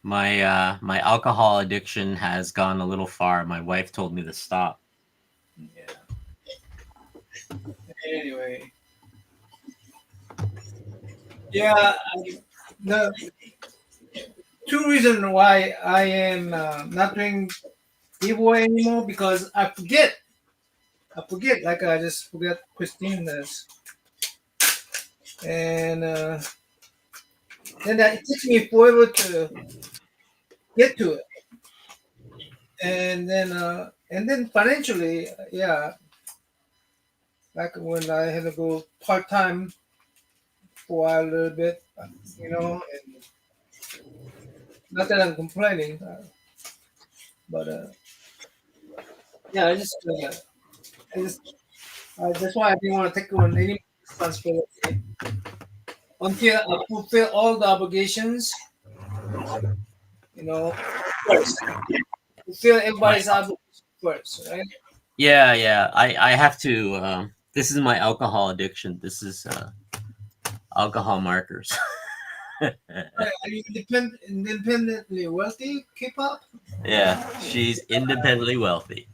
My alcohol addiction has gone a little far. My wife told me to stop. Yeah. Anyway. Yeah. The two reasons why I am not doing giveaway anymore because I forget. I forget. Like I just forget Christine does, and then that it takes me forever to get to it, and then financially, yeah, like when I had to go part time for a while, a little bit, and not that I'm complaining, but yeah, I just, that's why I didn't want to take on any responsibility until I fulfill all the obligations, first. Fulfill My everybody's obligations first, right? yeah. I have to. This is my alcohol addiction. This is alcohol markers. Right. Are you independently wealthy, K-pop? Yeah, she's independently wealthy.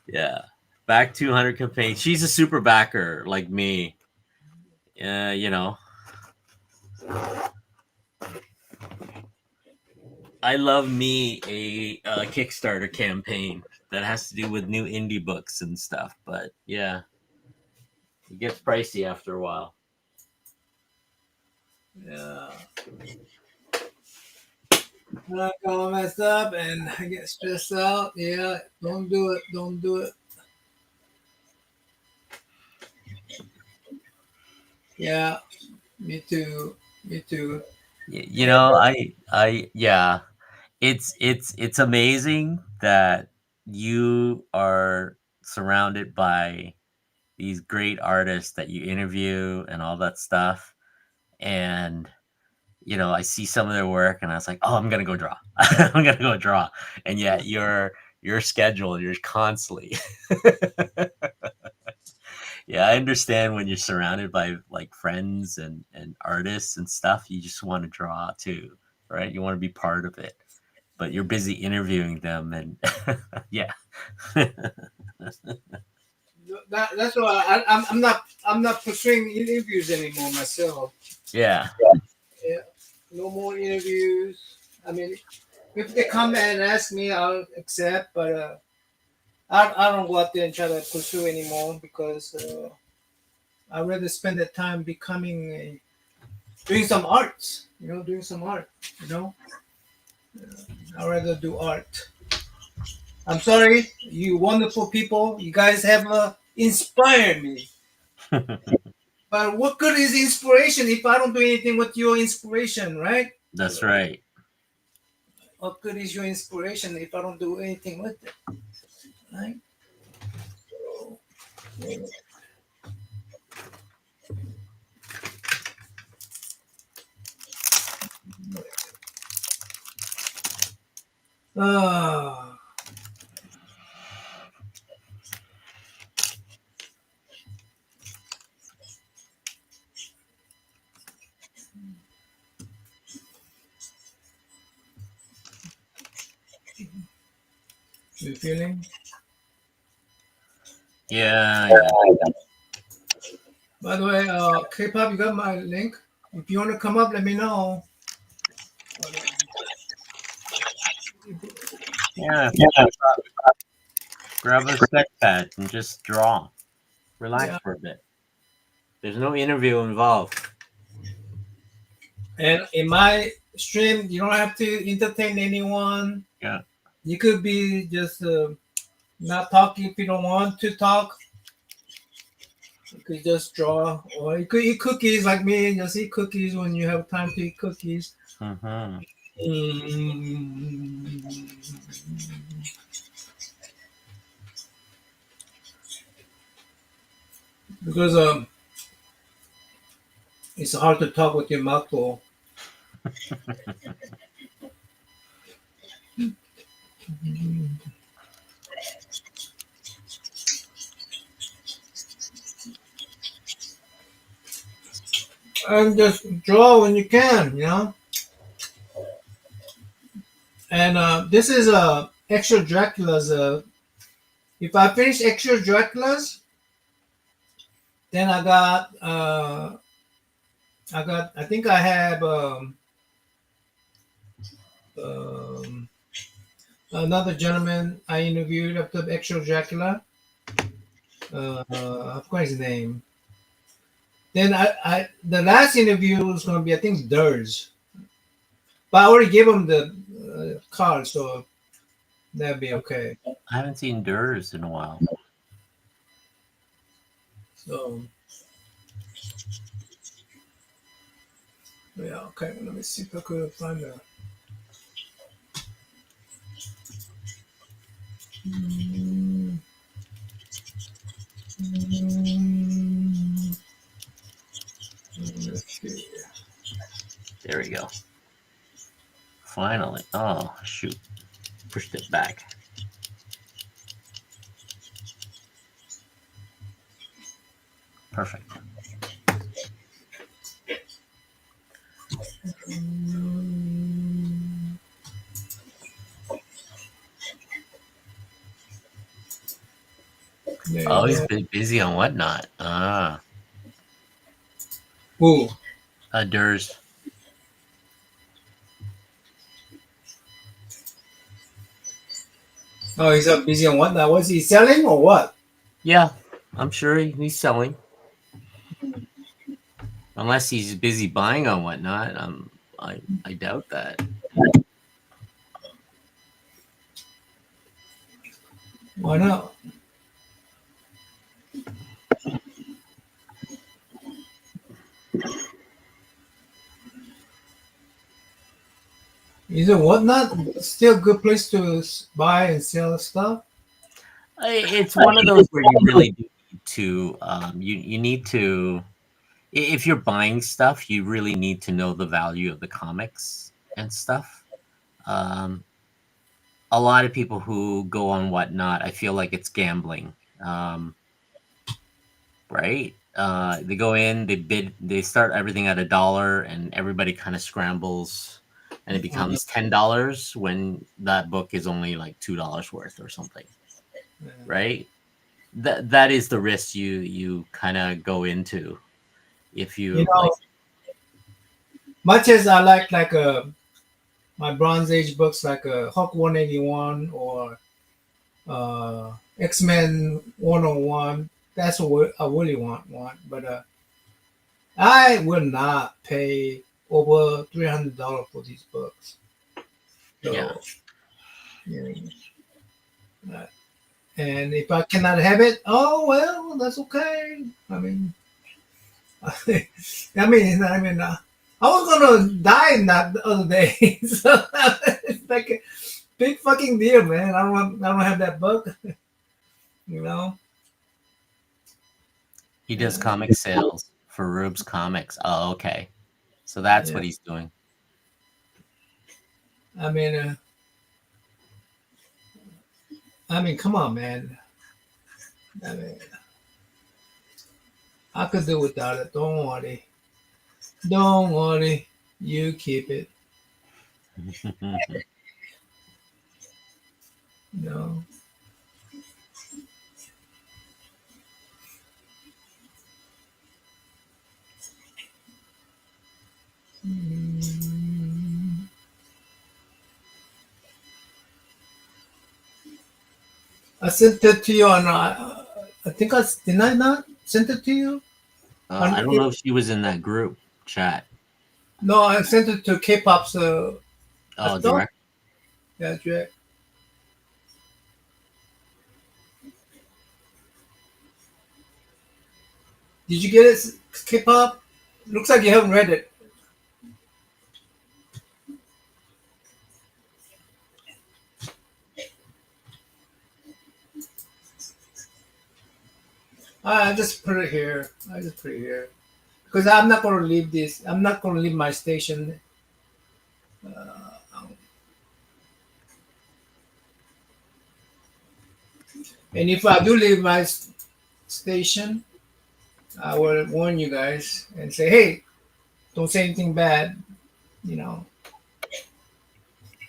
Yeah, back 200 campaign. She's a super backer like me. You know, I love me a Kickstarter campaign that has to do with new indie books and stuff. But yeah, it gets pricey after a while. Yeah. I got all messed up and I get stressed out. Yeah, don't do it. Don't do it. Yeah, me too. Me too. You know, yeah, it's amazing that you are surrounded by these great artists that you interview and all that stuff. And I see some of their work, and I was like, "Oh, I'm gonna go draw. I'm gonna go draw." And yet, your schedule, you're constantly. Yeah, I understand when you're surrounded by like friends and artists and stuff, you just want to draw too, right? You want to be part of it, but you're busy interviewing them, and yeah, That's why I'm not pursuing interviews anymore myself. yeah, Yeah, no more interviews. I mean, if they come and ask me, I'll accept. But I don't go out there and try to pursue anymore because I'd rather spend that time becoming doing some arts. Doing some art. You know, I'd rather do art. I'm sorry, you wonderful people. You guys have inspired me. But what good is inspiration if I don't do anything with your inspiration, right? that's right. What good is your inspiration if I don't do anything with it, right? Ah, you feeling? Yeah, yeah. By the way, K-pop, you got my link. If you want to come up, let me know. Yeah, grab a sketch pad and just draw. Relax Yeah, for a bit. There's no interview involved. and in my stream, you don't have to entertain anyone. Yeah. You could be just not talking if you don't want to talk. You could just draw, or you could eat cookies like me. Just eat cookies when you have time to eat cookies. Mm-hmm. Mm. Because it's hard to talk with your mouth full. And just draw when you can. And this is extra Dracula's. If I finish extra Dracula's, then I think I have um, another gentleman I interviewed after extra Dracula. I forgot his name. Then the last interview was going to be, I think, Durs, but I already gave him the card, so that'd be okay. I haven't seen Durs in a while. So yeah, okay. Let me see if I could find that. Mm, mm, let's see. There we go. Finally. Oh, shoot. Pushed it back. Perfect. Mm, Oh, he's yeah. been busy on whatnot. Ooh. Durs. Oh, he's up busy on what now? Was he selling or what? Yeah, I'm sure he's selling. Unless he's busy buying on whatnot. I doubt that. Why not? Is it whatnot still a good place to buy and sell stuff? It's one of those where you really do need to you need to, if you're buying stuff, you really need to know the value of the comics and stuff. Um, a lot of people who go on Whatnot, I feel like it's gambling. Right? They go in, they bid, they start everything at $1, and everybody kind of scrambles, and it Uh, becomes $10 when that book is only like $2 worth or something. Right? That is the risk you kind of go into if you you like. know, much as I like my Bronze Age books like Hulk 181 or X Men 101. That's what I really want. But I will not pay over $300 for these books. Yeah, So, you know, and if I cannot have it, oh well, that's okay. I mean, I was gonna die in that the other day, so it's like a big fucking deal, man. I don't have that book, you know. he does Uh, comic sales for Rubes Comics. Oh, okay, so that's yeah, what he's doing. I mean, uh, come on, man. I mean, I could do without it. Don't worry. Don't worry. You keep it. You know. Mm, I sent it to you on. I think did I not send it to you I on? don't know if she was in that group chat. No, I sent it to K-pop's. I Oh, thought. direct. That's right. Did you get it, K-pop? Looks like you haven't read it. I just put it here. I just put it here because I'm not going to leave this. I'm not going to leave my station. And if I do leave my station, I will warn you guys and say, "Hey, don't say anything bad. You know,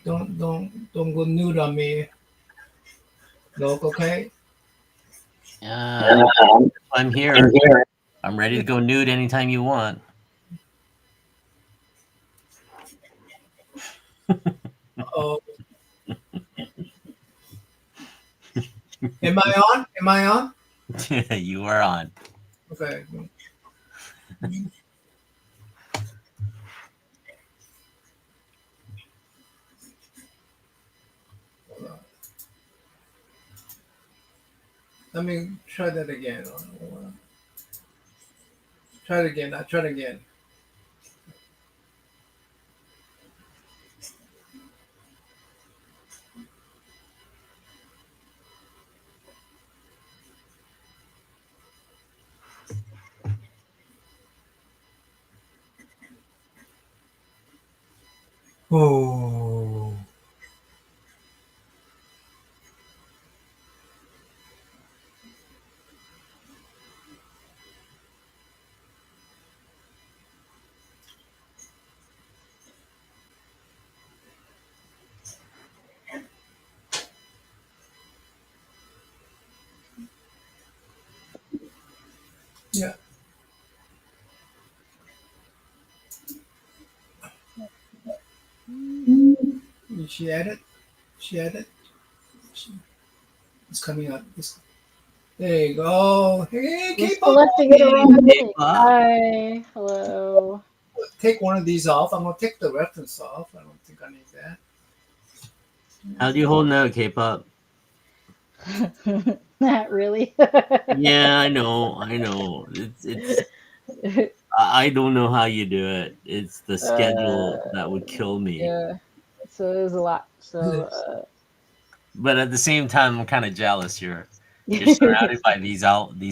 don't go nude on me, look, okay?" Yeah, I'm here. I'm ready to go nude anytime you want. Oh, am I on? Am I on? You are on. Okay. Hold on. Let me try that again. Try it again. I try it again. Oh, yeah. She had it. She had it. It's coming up. There you go. Hey, I'm K-pop. selecting the wrong link. K-pop. Hi, hello. Take one of these off. I'm gonna take the reference off. I don't think I need that. How do you hold now, K-pop? Not really. Yeah, I know, I know. It's. I don't know how you do it. It's the schedule uh, that would kill me. yeah. So it was a lot. So But at the same time, I'm kind of jealous. You're You're surrounded by these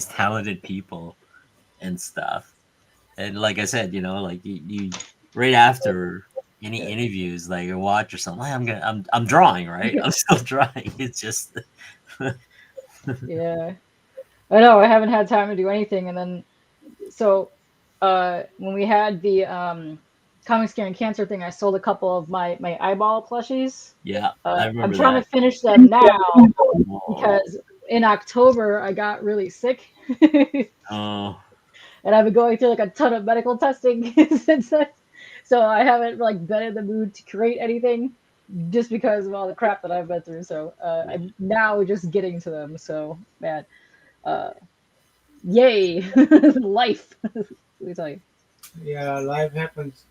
talented people and stuff. And like I said, like you right after any interviews, like a watch or something, I'm drawing, right? I'm still drawing. It's just Yeah. I know, I haven't had time to do anything. And then, so, when we had the comic scaring cancer thing, I sold a couple of my eyeball plushies. yeah, I I'm remember trying that. to finish them now Oh, because in October I got really sick. And oh, I've been going through like a ton of medical testing since then. So I haven't like been in the mood to create anything just because of all the crap that I've been through. So I'm now just getting to them. So man, uh, yay, life. Let me tell you. Yeah, life happens.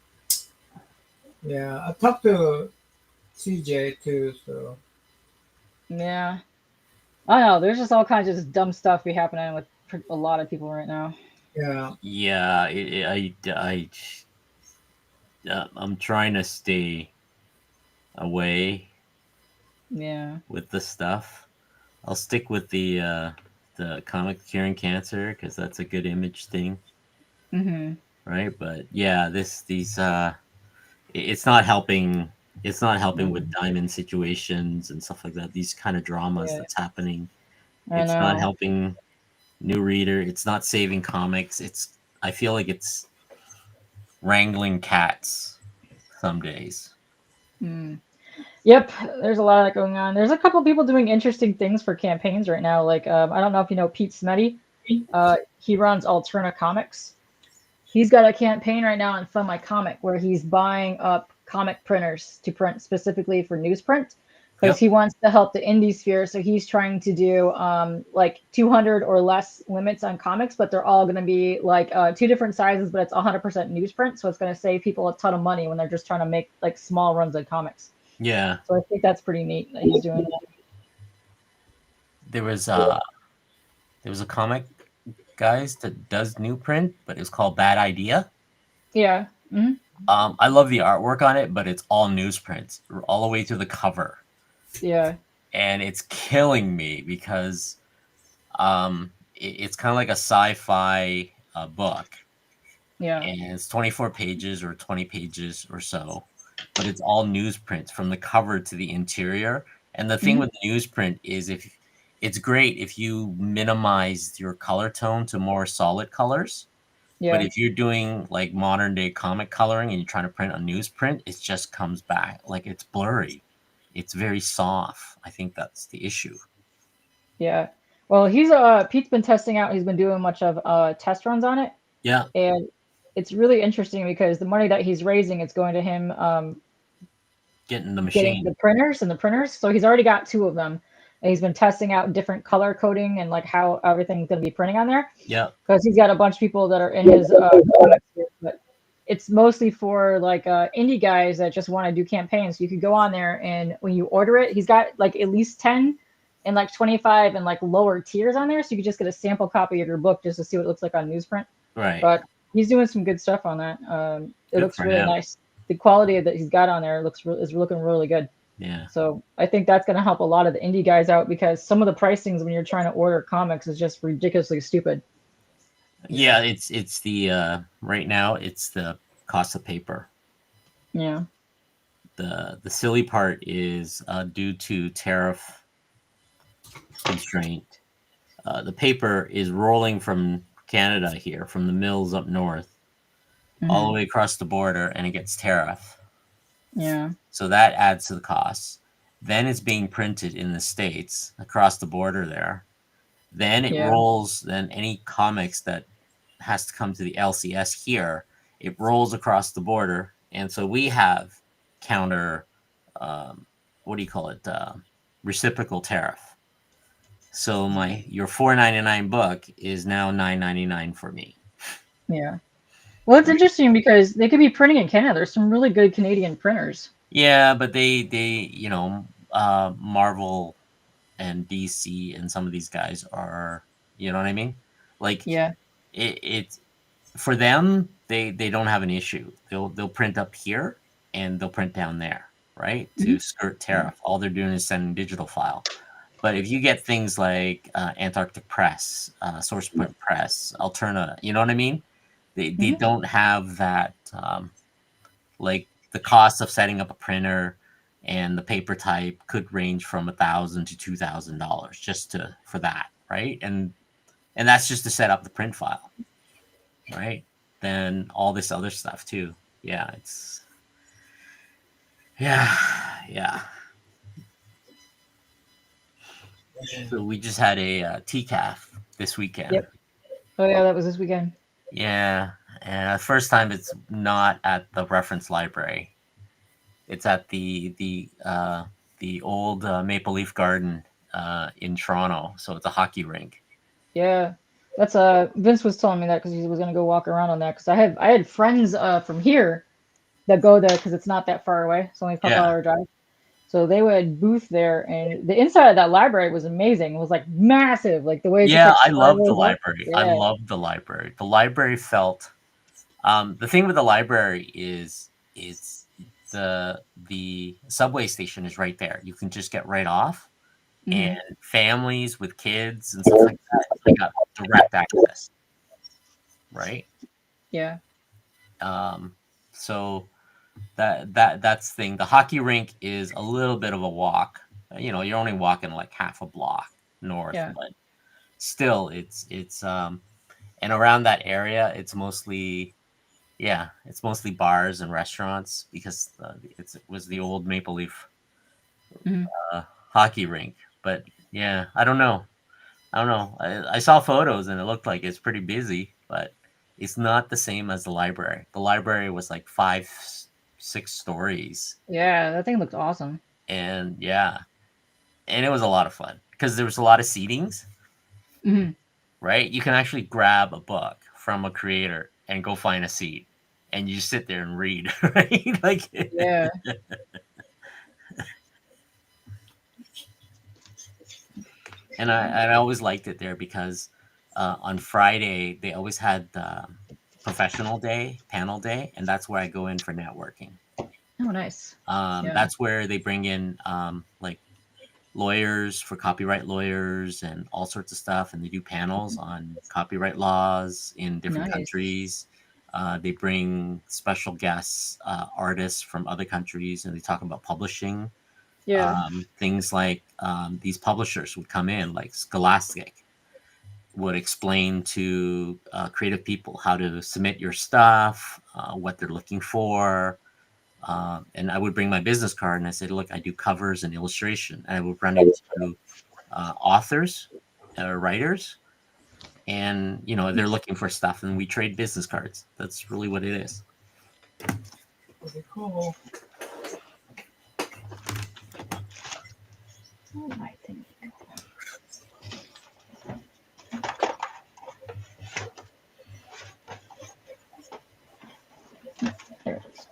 Yeah, I talked to CJ too. So Yeah, I know. There's just all kinds of just dumb stuff be happening with a lot of people right now. yeah, yeah. I'm trying to stay away Yeah. with the stuff. I'll stick with the comic curing cancer because that's a good image thing, Hmm. right? But yeah, it's not helping. It's not helping with Mm. diamond situations and stuff like that. These kind of dramas Yeah, that's happening. I It's not know. helping new reader. It's not saving comics. I feel like it's wrangling cats some days. Mm. Yep, there's a lot of that going on. There's a couple people doing interesting things for campaigns right now. Like, I don't know if you know Pete Smetty. He runs Alterna Comics. He's got a campaign right now on Fund My Comic where he's buying up comic printers to print specifically for newsprint because Yep. he wants to help the indie sphere. So he's trying to do like 200 or less limits on comics, but they're all going to be like two different sizes, but it's 100% newsprint. So it's going to save people a ton of money when they're just trying to make like small runs of comics. Yeah. So I think that's pretty neat that he's doing that. There was uh there was a comic guys that does new print, but it's called Bad Idea. Yeah. Hmm. I love the artwork on it, but it's all newsprint, all the way to the cover, Yeah. and it's killing me because it's kind of like a sci-fi book, Yeah. and it's 24 pages or 20 pages or so, but it's all newsprint from the cover to the interior. And the thing Hmm. with newsprint is if it's great if you minimize your color tone to more solid colors. But Yeah. if you're doing like modern day comic coloring and you're trying to print on newsprint, it just comes back like it's blurry. It's very soft. I think that's the issue. Yeah. Well, Pete's been testing out. He's been doing much of test runs on it, Yeah, and it's really interesting because the money that he's raising is going to him getting the getting machine. the printers and the printers. So he's already got two of them, and he's been testing out different color coding and like how everything's going to be printing on there Yeah, because he's got a bunch of people that are in his comics here, but it's mostly for like indie guys that just want to do campaigns. So you could go on there and when you order it, he's got like at least 10 and like 25 and like lower tiers on there. So you could just get a sample copy of your book just to see what it looks like on newsprint. right. But he's doing some good stuff on that. It Good looks for really him. nice. The quality that he's got on there is looking really good. Yeah. So I think that's going to help a lot of the indie guys out because some of the pricings when you're trying to order comics is just ridiculously stupid. Yeah, it's the right now it's the cost of paper. Yeah. The silly part is due to tariff constraint. The paper is rolling from Canada here, from the mills up north, all the Hmm. way across the border, and it gets tariff. Yeah. So that adds to the costs. Then it's being printed in the States across the border there. Then it Yeah. rolls, then any comics that has to come to the LCS here, it rolls across the border. And so we have counter, um, what do you call it? Reciprocal tariff. So your $4.99 book is now $9.99 for me. Yeah. Well, it's Right. interesting because they could be printing in Canada. There's some really good Canadian printers. Yeah, but they Marvel and DC and some of these guys are, you know what I mean? Like Yeah. it for them, they don't have an issue. They'll print up here and they'll print down there, right? Hmm. To skirt Yeah. tariff. All they're doing is sending digital file. But if you get things like Antarctic Press, SourcePoint Press, Alterna, you know what I mean? They Mhm. don't have that, like the cost of setting up a printer and the paper type could range from $1,000 to $2,000 just for that, right? And that's just to set up the print file, right? Then all this other stuff too. Yeah, yeah, yeah. So we just had a TCAF this weekend. Yep. Oh yeah, that was this weekend. Yeah, and first time it's not at the reference library. It's at the old Maple Leaf Garden in Toronto. So it's a hockey rink. Yeah, that's Vince was telling me that because he was gonna go walk around on that because I had friends from here that go there because it's not that far away. It's only a couple Yeah, hour drive. So they would booth there, and the inside of that library was amazing. It was like massive, like the way it just yeah. like I love the spirals up. library. I Yeah. love the library. The library felt. The thing with the library is the subway station is right there. You can just get right off, and Hmm. families with kids and stuff like that, they got direct access, right? Yeah. Um, so that's the thing. The hockey rink is a little bit of a walk. You're only walking like half a block north, Yeah. but still, it's and around that area, it's mostly bars and restaurants because it was the old Maple Leaf Hmm. hockey rink. But yeah, I don't know. I don't know. I saw photos and it looked like it's pretty busy, but it's not the same as the library. The library was like 5, 6 stories, Yeah. That thing looked awesome. and yeah, and it was a lot of fun because there was a lot of seatings. Hmm. Right? You can actually grab a book from a creator and go find a seat, and you just sit there and read, right? Like, Yeah. and I always liked it there because on Friday they always had professional day, panel day, and that's where I go in for networking. Oh, nice. Yeah. That's where they bring in like lawyers for copyright lawyers and all sorts of stuff, and they do panels on copyright laws in different Nice. countries. They bring special guests, artists from other countries, and they talk about publishing. Yeah. Things like these publishers would come in, like Scholastic, would explain to creative people how to submit your stuff, what they're looking for. And I would bring my business card and I said, look, I do covers and illustration. And I would run into authors or writers, and they're looking for stuff, and we trade business cards. That's really what it is. Pretty cool. Oh, my thing. There it is.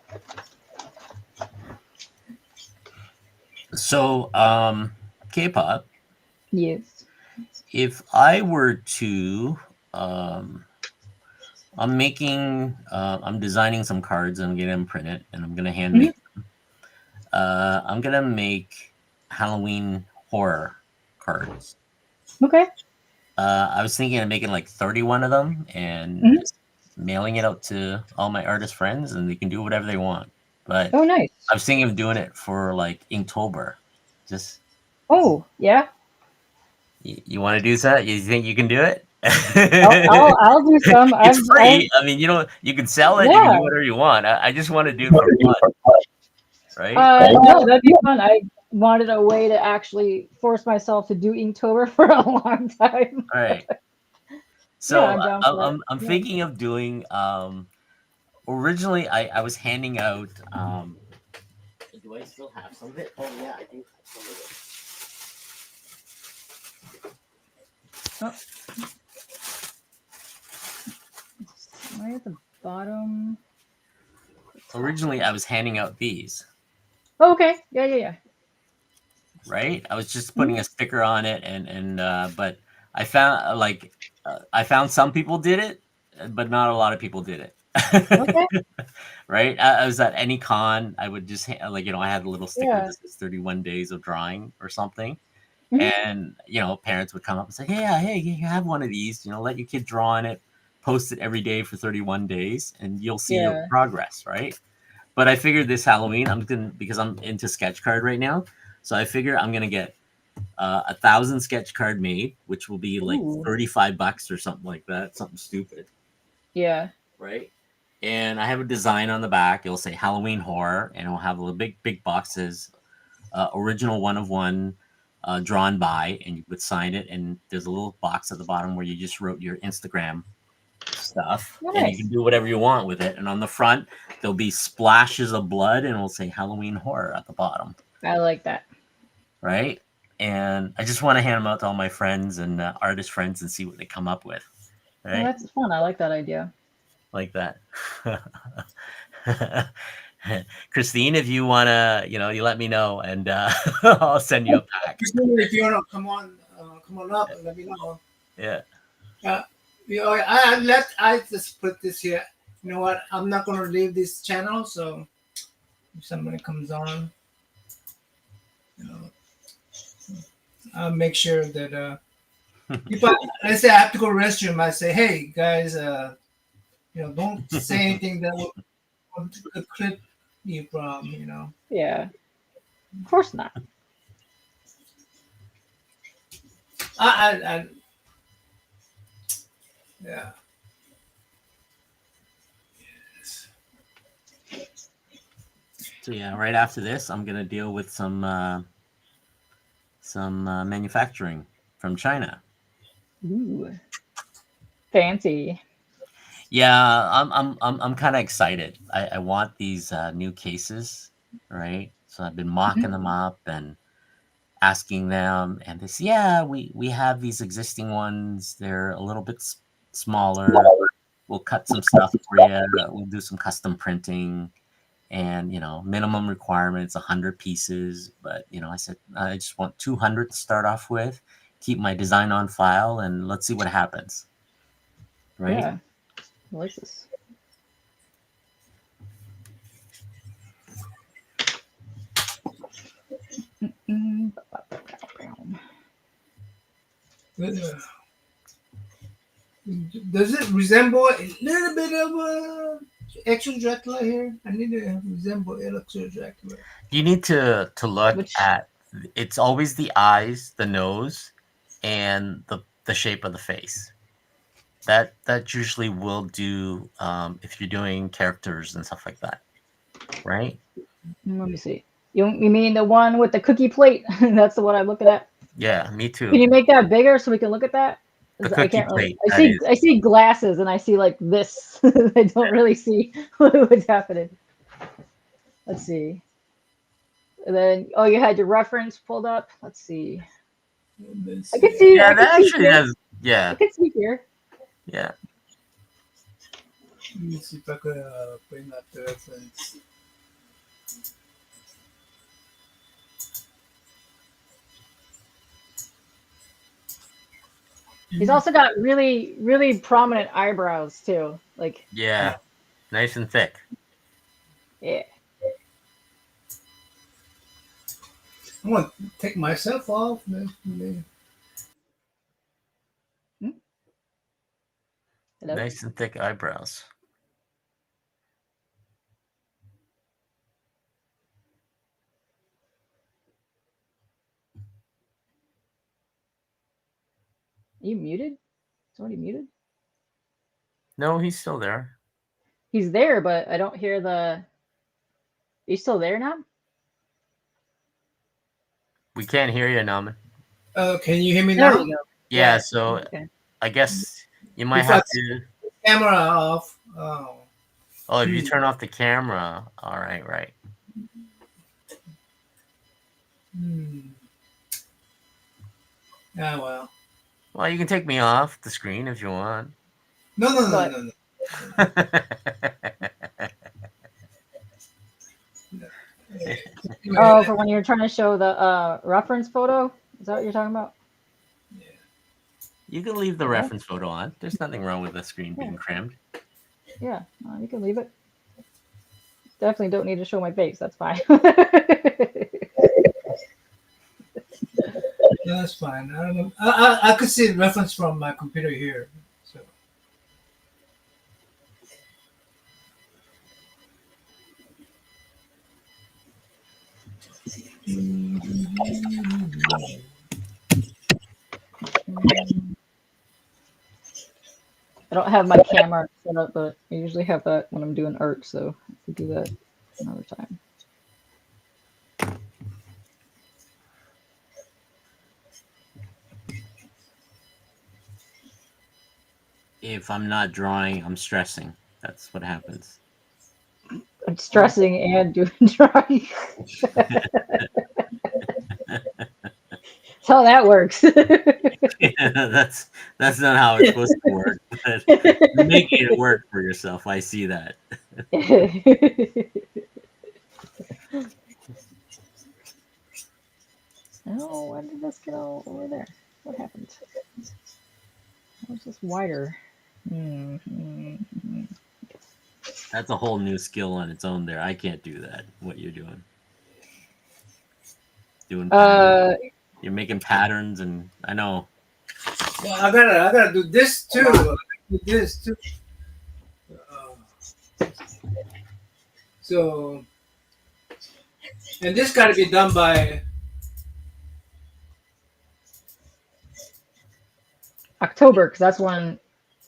So, K-pop. Yes. If I were to, um, I'm designing some cards. And I'm getting them printed, and I'm gonna hand Mhm. make. I'm gonna make Halloween horror cards. Okay. I was thinking of making like 31 of them and Mhm. just mailing it out to all my artist friends, and they can do whatever they want. But Oh, nice. I was thinking of doing it for like Inktober. Just Oh, yeah. you want to do that? You think you can do it? I'll do some. It's I've free. I mean, you can sell it. You can do yeah. whatever you want. I just want to do it for fun, right? No, that'd be fun. I wanted a way to actually force myself to do Inktober for a long time. All right. Yeah, So I'm down I'm for it. I'm, I'm Yeah. thinking of doing. Originally, I was handing out. Do I still have some of it? Oh yeah, I do have some of it. Oh, right at the bottom. Originally, I was handing out these. Oh, okay. Yeah, yeah, yeah. Right? I was just Mhm. putting a sticker on it, and but I found I found some people did it, but not a lot of people did it. Okay. Right? I was at any con, I would just like I had a little sticker Yeah. that says 31 days of drawing or something, And parents would come up and say, "Yeah, hey, you have one of these. Let your kid draw on it, post it every day for 31 days, and you'll see your Yeah. progress, right?" But I figured this Halloween, because I'm into sketch card right now, so I figure I'm gonna get 1,000 sketch card made, which will be like Ooh. $35 or something like that, something stupid, Yeah. right? And I have a design on the back. It'll say Halloween horror, and it'll have a little big boxes, original one of one, drawn by, and you would sign it. And there's a little box at the bottom where you just wrote your Instagram stuff, and you Nice. can do whatever you want with it. And on the front, there'll be splashes of blood, and it'll say Halloween horror at the bottom, I like that. right? And I just want to hand them out to all my friends and artist friends and see what they come up with, Well, right? that's fun. I like that idea. Like that. Christine, if you want to, you let me know, and I'll send you a pack. If you want to come on up and let me know. Yeah. I just put this here. You know what? I'm not going to leave this channel, so if somebody comes on, I'll make sure that if let's say I have to go to the restroom, I say, "Hey guys, don't say anything that will clip you from." Yeah. Of course not. I yeah. So yeah, right after this, I'm gonna deal with some manufacturing from China. Ooh. Fancy. Yeah, I'm kind of excited. I want these new cases, right? So I've been mocking them up and asking them, and they say, "Yeah, we have these existing ones. They're a little bit smaller. We'll cut some stuff for you. We'll do some custom printing, and minimum requirements 100 pieces." But I said I just want 200 to start off with. Keep my design on file, and let's see what happens, right? Yeah. I like this. Does it resemble a little bit of extra Dracula here? I need to resemble extra Dracula. You need to look Which at, it's always the eyes, the nose, and the shape of the face. That usually will do if you're doing characters and stuff like that, right? let me see. You mean the one with the cookie plate? That's the one I'm looking at. Yeah, me Can too. you make that bigger so we can look at that? The 'Cause I cookie can't really. plate, that is. I see glasses and I see like this. I don't really see what's happening. Let's see. And then you had your reference pulled up. Let's see. I can see. Yeah, I can that see actually here. does. I Yeah, can see here. yeah. Let me see if I could bring up the reference. He's also got really, really prominent eyebrows too. Like, Yeah, nice and thick. yeah. I'm going to take myself off. Maybe. Hello. Nice and thick eyebrows. Are you muted? Somebody muted? No, he's still there. He's there, but I don't hear the. He's still there now? We can't hear you, Naman. Can you hear me There now? we go. Yeah, so Okay. I guess you might If have I to. camera off. Oh. Oh, if you turn off the camera. All right, right. Ah, well. Well, you can take me off the screen if you want. No. Oh, for when you're trying to show the reference photo? Is that what you're talking about? You can leave the Okay. reference photo on. There's nothing wrong with the screen being crammed. Yeah, you can leave it. Definitely don't need to show my face. That's fine. Yeah, that's fine. I don't know. I could see the reference from my computer here. So I don't have my camera set up, but I usually have that when I'm doing art, so I could do that another time. If I'm not drawing, I'm stressing. That's what happens. I'm stressing and doing drawing. That's how that works. That's not how it's supposed to work. But you're making it work for yourself. I see that. Oh, why did this go over there? What happened? Was this wider? Mm-hmm. That's a whole new skill on its own. There, I can't do that. What you're doing, patterns. You're making patterns, and I know. well, I gotta do this too. I gotta do this too. So and this got to be done by October, because that's when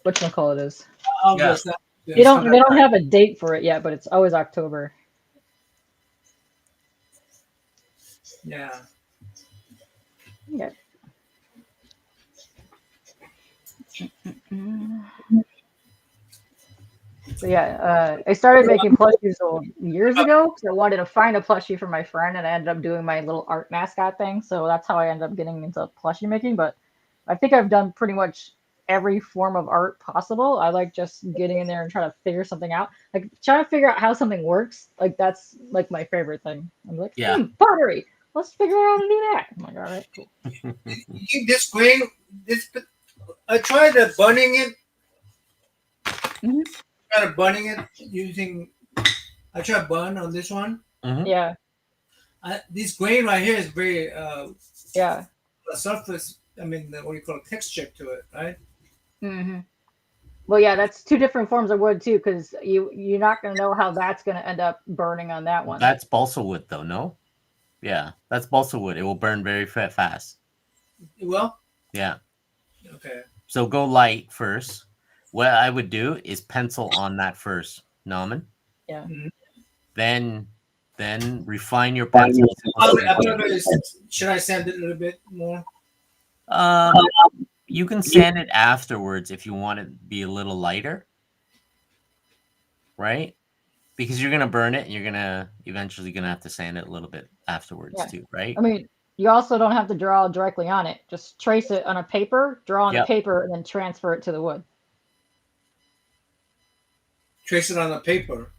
whatchamacallit is. Yeah. August. They don't have a date for it yet, but it's always October. Yeah. Yeah. So yeah, I started making plushies years ago because I wanted to find a plushie for my friend, and I ended up doing my little art mascot thing. So that's how I ended up getting into plushie making. But I think I've done pretty much every form of art possible. I like just getting in there and trying to figure something out. Like trying to figure out how something works. Like that's like my favorite thing. I'm like, Yeah. pottery. Let's figure out how to do that. I'm like, all right, cool. This grain, I tried bunning it. Mhm. Tried bunning it using. I tried bun on this one. Mhm. Yeah, This grain right here is very yeah. surface. I mean, what do you call it? Texture to it, right? hmm Well, yeah, that's two different forms of wood too, because you're not gonna know how that's gonna end up burning on that one. That's balsa wood, though. No. Yeah, that's balsa wood. It will burn very fast. Well, Yeah. okay. So go light first. What I would do is pencil on that first, Naman. Yeah. Mhm. Then refine your pencil. Should I sand it a little bit more? Um, you can sand it afterwards if you want it to be a little lighter, right? Because you're gonna burn it, and you're gonna eventually gonna have to sand it a little bit afterwards Yeah. too, right? I mean, you also don't have to draw directly on it. Just trace it on a paper, draw on the Yep. paper, and then transfer it to the wood. Trace it on the paper.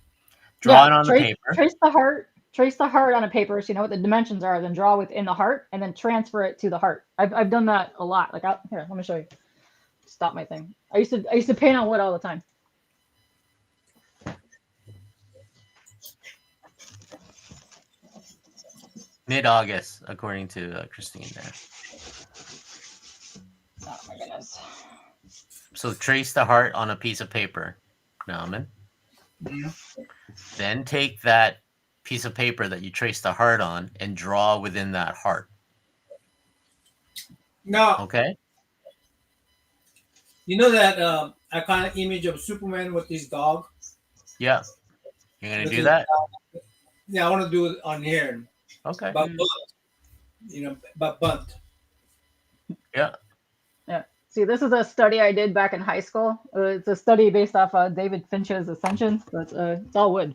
Draw it on the paper. Trace the heart. Trace the heart on a paper so you know what the dimensions are. Then draw within the heart, and then transfer it to the heart. I've done that a lot. Like here, let me show you. Stop my thing. I used to paint on wood all the time. Mid-August, according to Christine there. Oh my goodness. So trace the heart on a piece of paper, Nauman. Mhm. Then take that piece of paper that you traced the heart on and draw within that heart. Now, Okay? you know that iconic image of Superman with his dog? Yeah. You're going to With do his that? dog? Yeah, I want to do it on here. Okay. But bunt. Yeah. Yeah. See, this is a study I did back in high school. It's a study based off David Finch's Ascension. So it's all wood.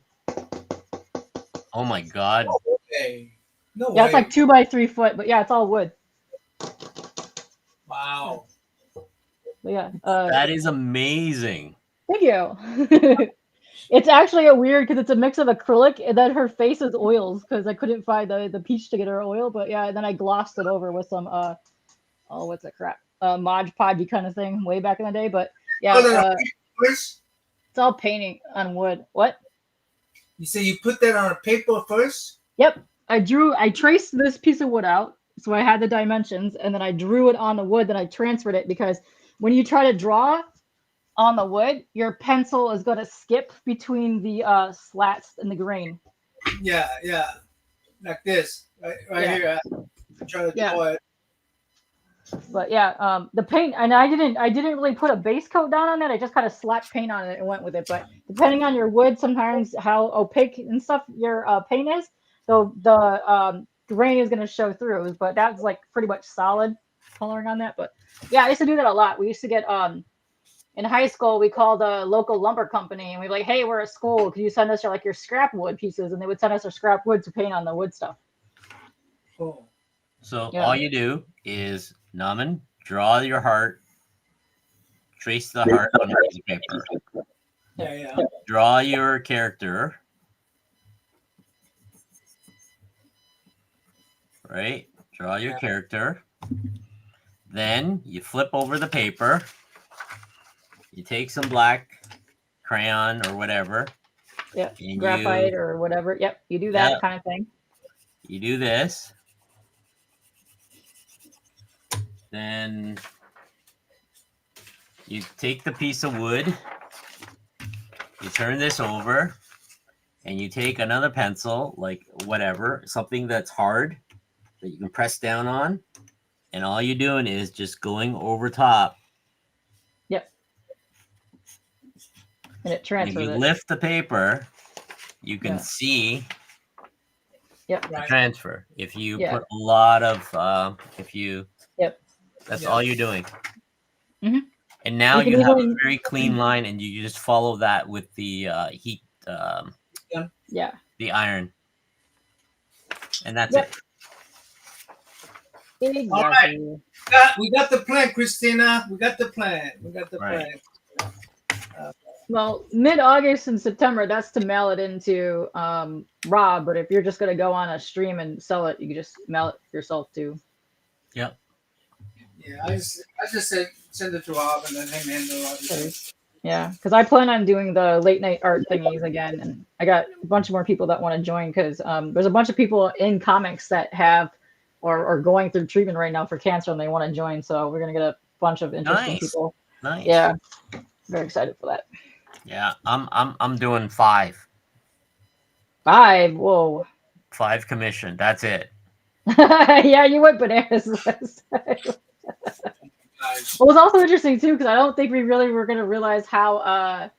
Oh my God. Okay. No Yeah, way. it's like 2 by 3 foot, but yeah, it's all wood. Wow. But yeah. That is amazing. Thank you. It's actually a weird because it's a mix of acrylic and then her face is oils because I couldn't find the peach to get her oil. But yeah, and then I glossed it over with some what's that crap? Mod Podgy kind of thing way back in the day. But yeah, Oh, no. First, it's all painting on wood. What? you say you put that on a paper first? Yep. I traced this piece of wood out, So I had the dimensions, and then I drew it on the wood. Then I transferred it because when you try to draw on the wood, your pencil is going to skip between the slats and the grain. Yeah, yeah. Like this, right Yeah. here. I try to Yeah. draw it. But yeah, the paint, and I didn't really put a base coat down on it. I just kind of slapped paint on it and went with it. But depending on your wood, sometimes how opaque and stuff your paint is, the grain is going to show through. But that's like pretty much solid coloring on that. But yeah, I used to do that a lot. We used to get in high school, we called a local lumber company and we were like, hey, we're a school. Could you send us your scrap wood pieces? And they would send us our scrap wood to paint on the wood stuff. Cool. So Yeah. all you do is, Naman, draw your heart, trace the heart on a piece of paper. Yeah, yeah. Draw your character, right? Draw your character. Then you flip over the paper. You take some black crayon or whatever. Yep. And Graphite or whatever. Yep. You do that kind of thing. You do this. Then you take the piece of wood. You turn this over. And you take another pencil, like whatever, something that's hard that you can press down on. And all you're doing is just going over top. Yep. And it And transfers if you it. lift the paper, you can see Yep. the transfer. If you Yeah. put a lot of, Yep. That's all you're doing. Mhm. And now You you can have even- a very clean line, and you just follow that with the heat, Yeah. the iron, and that's Yep. it. Exactly. We got the plan, Christina. We got the plan. Right. Well, mid-August and September, that's to mail it into Rob. But if you're just gonna go on a stream and sell it, you can just mail it yourself too. Yep. Yeah, I just said send it to Rob and then him handle everything. Yeah, because I plan on doing the late night art thingies again, and I got a bunch more people that want to join because there's a bunch of people in comics that have or are going through treatment right now for cancer, and they want to join. So we're gonna get a bunch of interesting people. Nice. Yeah, very excited for that. Yeah, I'm doing 5. 5. Whoa. 5 commission. That's it. Yeah, you went bananas last time. Nice. What was also interesting too, because I don't think we really were gonna realize how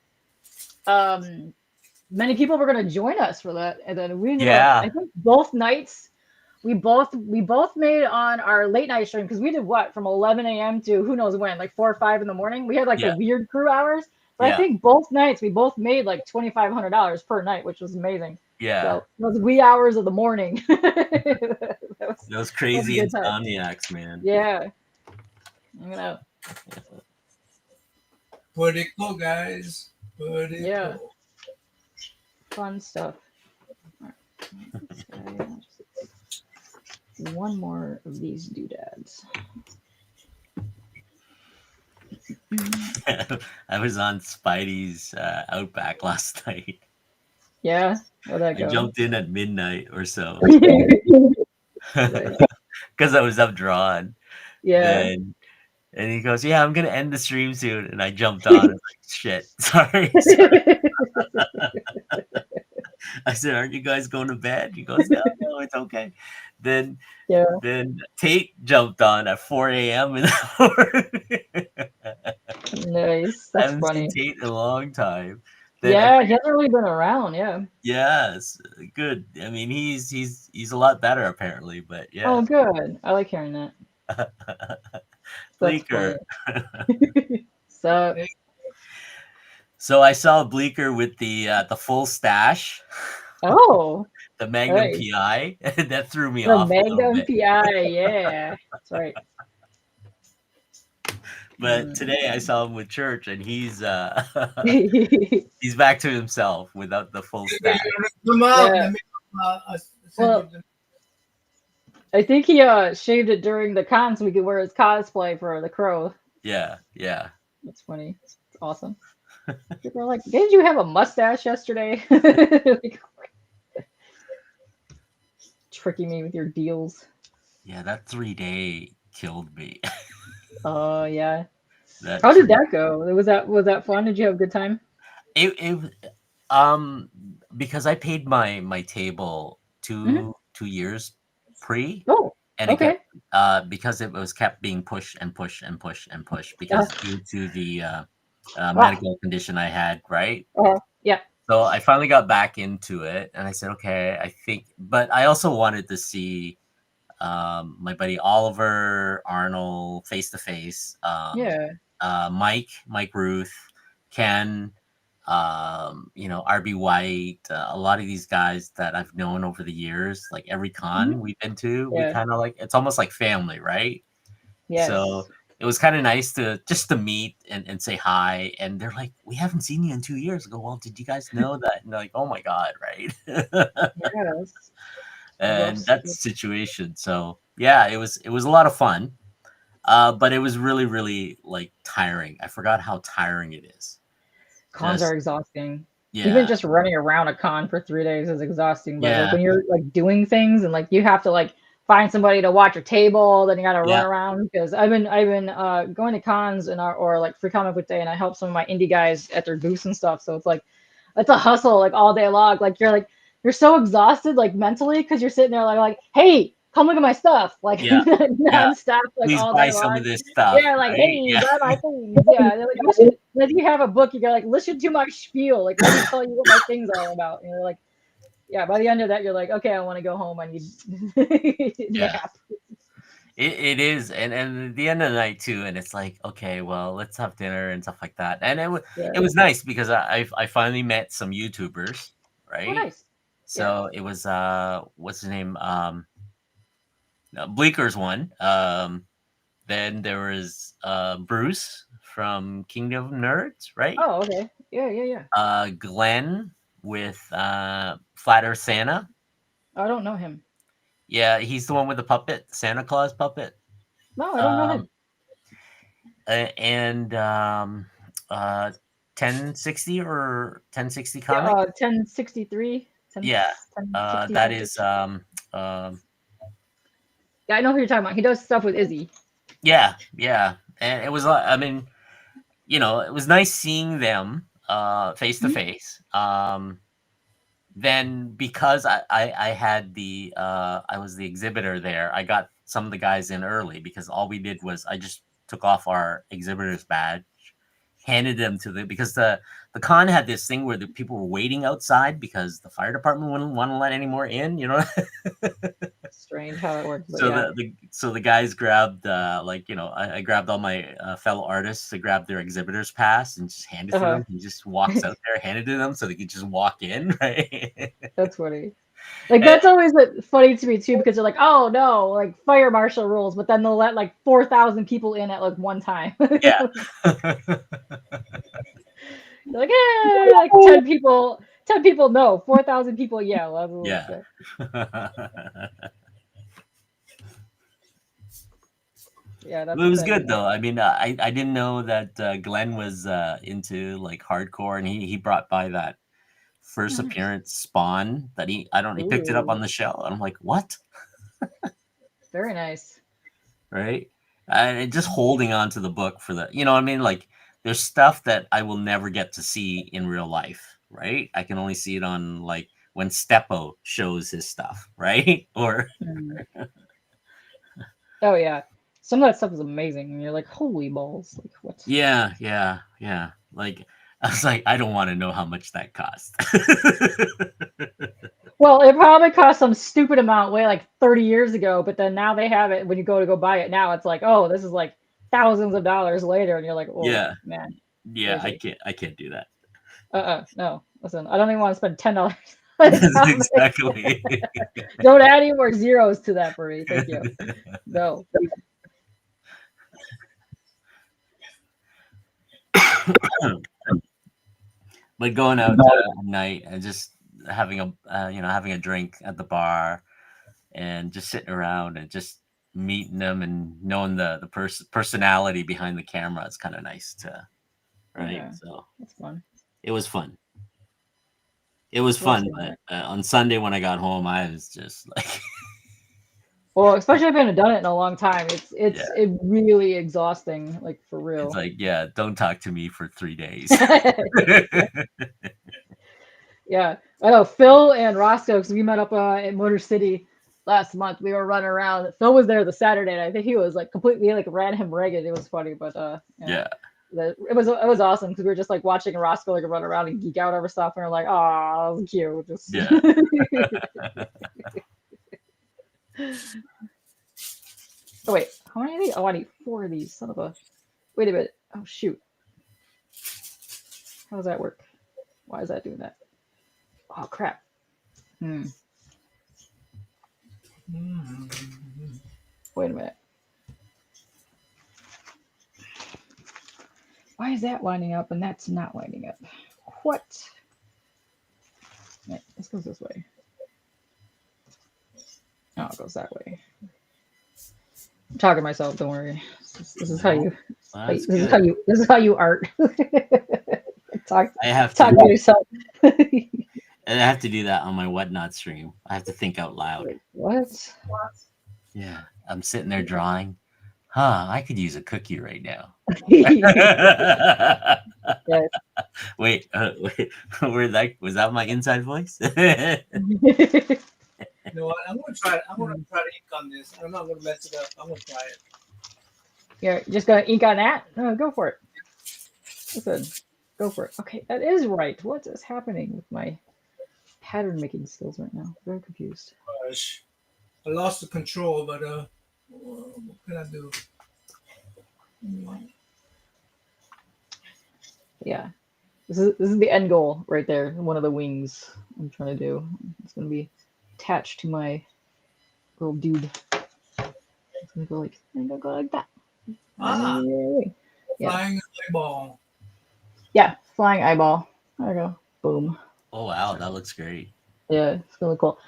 many people were gonna join us for that, and then we ended up, I think both nights we both made on our late night stream because we did what from 11 a.m. to who knows when, like 4 or 5 in the morning. We had like the weird crew hours, but I think both nights we both made like $2,500 per night, which was amazing. Yeah. So those wee hours of the morning. Those crazy insomniacs, man. Yeah. I'm gonna. Pretty cool, guys. Pretty cool. Fun stuff. All right. One more of these doodads. I was on Spidey's Outback last night. Yeah? How'd that go? I jumped in at midnight or so. Because I was up drawn. Yeah. And he goes, yeah, I'm going to end the stream soon. And I jumped on. And like, shit, sorry. I said, aren't you guys going to bed? He goes, no, it's okay. Then Tate jumped on at 4 a.m. in the morning. Nice. That's I haven't funny. seen Tate in a long time. Then he hasn't really been around. Yeah. Yes, good. I mean, he's a lot better apparently, but yeah. Oh, good. I like hearing that. Bleeker. So. So I saw Bleeker with the full stash. Oh. The Magnum PI. That threw me the off. The Magnum PI, yeah. That's right. But today I saw him with Church, and he's he's back to himself without the full stash. Yeah. Well, I think he shaved it during the con so we could wear his cosplay for the Crow. Yeah. That's funny. It's awesome. People are like, didn't you have a mustache yesterday? Tricking me with your deals. yeah, that 3 day killed me. Oh yeah. that How did three that go? Was that fun? Did you have a good time? it um because I paid my table Hmm. 2 years pre, Oh, and it kept okay. because it was kept being pushed and pushed and pushed and pushed Uh, because due to the ah, medical condition I had, right? yeah. So I finally got back into it, and I said, okay, I think, but I also wanted to see my buddy Oliver Arnold face to face, Yeah. Mike Ruth, Ken, RB White, a lot of these guys that I've known over the years. Like every Hmm. con we've been to, we Yeah. kind of like it's almost like family, right? So Yes. it was kind of nice to just to meet and say hi. And they're like, "We haven't seen you in 2 years." I go, "Well, did you guys know that?" And they're like, "Oh my god, right?" Yes. I love. And that situation. So yeah, it was a lot of fun. But it was really, really like tiring. I forgot how tiring it is. Cons are Just exhausting. Even yeah, just running around a con for 3 days is exhausting. But like yeah, when you're like doing things and like you have to like find somebody to watch your table, then you got to run yeah, around because I've been going to cons and or like Free Comic Book Day and I help some of my indie guys at their booths and stuff. So it's like it's a hustle like all day long. Like you're so exhausted like mentally because you're sitting there like hey come look at my stuff like yeah, yeah. nonstop like Please all buy day some of long. this stuff, Yeah, like, right? hey, Yeah, buy my things. Yeah, they're like, listen. If you have a book, you go like, listen to my spiel. Like, let me tell you what my things are about. And you're like, yeah. By the end of that, you're like, okay, I want to go home. I need yeah. nap. It is, and at the end of the night too, and it's like, okay, well, let's have dinner and stuff like that. And Yeah. it was nice because I finally met some YouTubers, Oh, right? nice. Yeah. So it was what's his name? Bleeker's one. Then there was Bruce from Kingdom of Nerds, right? Oh, okay. Yeah, yeah, yeah. Glenn with Flat Earth Santa. I don't know him. Yeah, he's the one with the puppet, Santa Claus puppet. No, I don't know Um, him. and uh, 1060 or 1060 Yeah, comic. 1063, 10, Yeah, 1060, that is 1060. um, Yeah, I know who you're talking about. He does stuff with Izzy. yeah, yeah, and it was I mean, it was nice seeing them face to Mhm. face. Then because I had I was the exhibitor there, I got some of the guys in early because all we did was I just took off our exhibitor's badge, handed them to because the con had this thing where the people were waiting outside because the fire department wouldn't want to let any more in. Strange how that works, but So yeah. the guys grabbed I grabbed all my fellow artists to grab their exhibitor's pass and just handed it to Uh-huh. them. He just walks out there, handed it to them so they could just walk in, right? That's funny. Like And that's always funny to me too because they're like, oh no, like fire marshal rules, but then they'll let like 4,000 people in at like one time. yeah. You're like, yeah, like 10 people, no, 4,000 people, yeah, well, Yeah. yeah, yeah, It that's was exciting. good though. I mean, I didn't know that Glenn was into like hardcore, and he brought by that Oh, first nice. appearance Spawn that he picked it up Ooh, on the shelf, and I'm like, what? very nice. Right? And just holding on to the book for the, you know what I mean? Like, there's stuff that I will never get to see in real life, right? I can only see it on like when Steppo shows his stuff, right? Or Mm. Oh yeah, some of that stuff is amazing, and you're like, holy balls, like what? yeah, yeah, yeah. Like I was like, I don't want to know how much that cost. Well, it probably cost some stupid amount way like 30 years ago, but then now they have it when you go buy it now, it's like, oh, this is like thousands of dollars later, and you're like, oh Yeah, man, yeah. I crazy. can't do that. No. Listen, I don't even want to spend $10 on a comic. Exactly. Don't add any more zeros to that for me. Thank you. No. But going out at night and just having having a drink at the bar and just sitting around and just meeting them and knowing the personality behind the camera is kind of nice to, right? Yeah, So that's fun. it was fun. It was Love fun, seeing but that. on Sunday when I got home, I was just like, Well, especially if I haven't done it in a long time, Yeah. it really exhausting, like for It's real. like, yeah, don't talk to me for 3 days. Yeah, I know Phil and Roscoe, because we met up in Motor City last month. We were running around. Phil was there the Saturday, and I think he was like completely like ran him ragged. It was funny, but yeah, Yeah. it was awesome because we were just like watching Roscoe like run around and geek out over stuff, and we're like, oh, that was cute. Just Yeah. oh wait, how many of these? Oh, I need 4 of these. Son of a. Wait a minute. Oh shoot. How does that work? Why is that doing that? Oh crap. Hmm. Wait a minute. Why is that lining up and that's not lining up? What? Wait, this goes this way. Oh, it goes that way. I'm talking to myself. Don't worry. This is how No, you. that's This is good. how you. This is how you art. talk. I have Talk to to yourself. I have to do that on my whatnot stream. I have to think out loud. Wait, what? Yeah. I'm sitting there drawing. Huh, I could use a cookie right now. Yes. Wait, where that was that my inside voice? You know what? I'm gonna try. I'm gonna try to ink on this. I'm not gonna mess it up. I'm gonna try it. You're just gonna ink on that? No, go for it. Listen, go for it. Okay, that is right. What is happening with my pattern making skills right now? Very confused. Gosh, I lost the control, but what can I do? Yeah, this is the end goal right there. One of the wings I'm trying to do. It's gonna be attached to my little dude. It's gonna go like that. Ah, Yeah, flying eyeball. yeah, flying eyeball. There we go. Boom. Oh wow, that looks great. Yeah, it's really cool.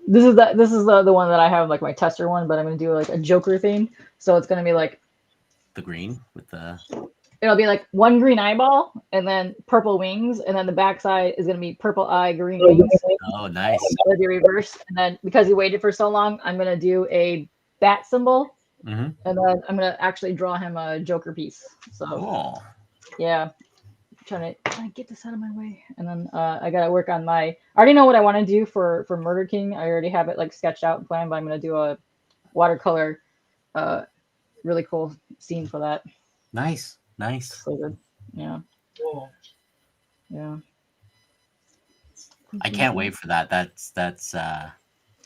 This is the one that I have like my tester one, but I'm gonna do like a Joker theme. So it's gonna be like The green with the it'll be like one green eyeball and then purple wings, and then the backside is gonna be purple eye, green wings. oh nice. It'll be reversed, and then because he waited for so long, I'm gonna do a bat symbol, Mm-hmm. and then I'm gonna actually draw him a Joker piece. So Cool. yeah, trying to get this out of my way, and then I gotta work on my. I already know what I want to do for Murder King. I already have it like sketched out and planned, but I'm gonna do a watercolor, really cool scene for that. Nice. Nice. So good. Yeah, Whoa. yeah. I can't wait for that. That's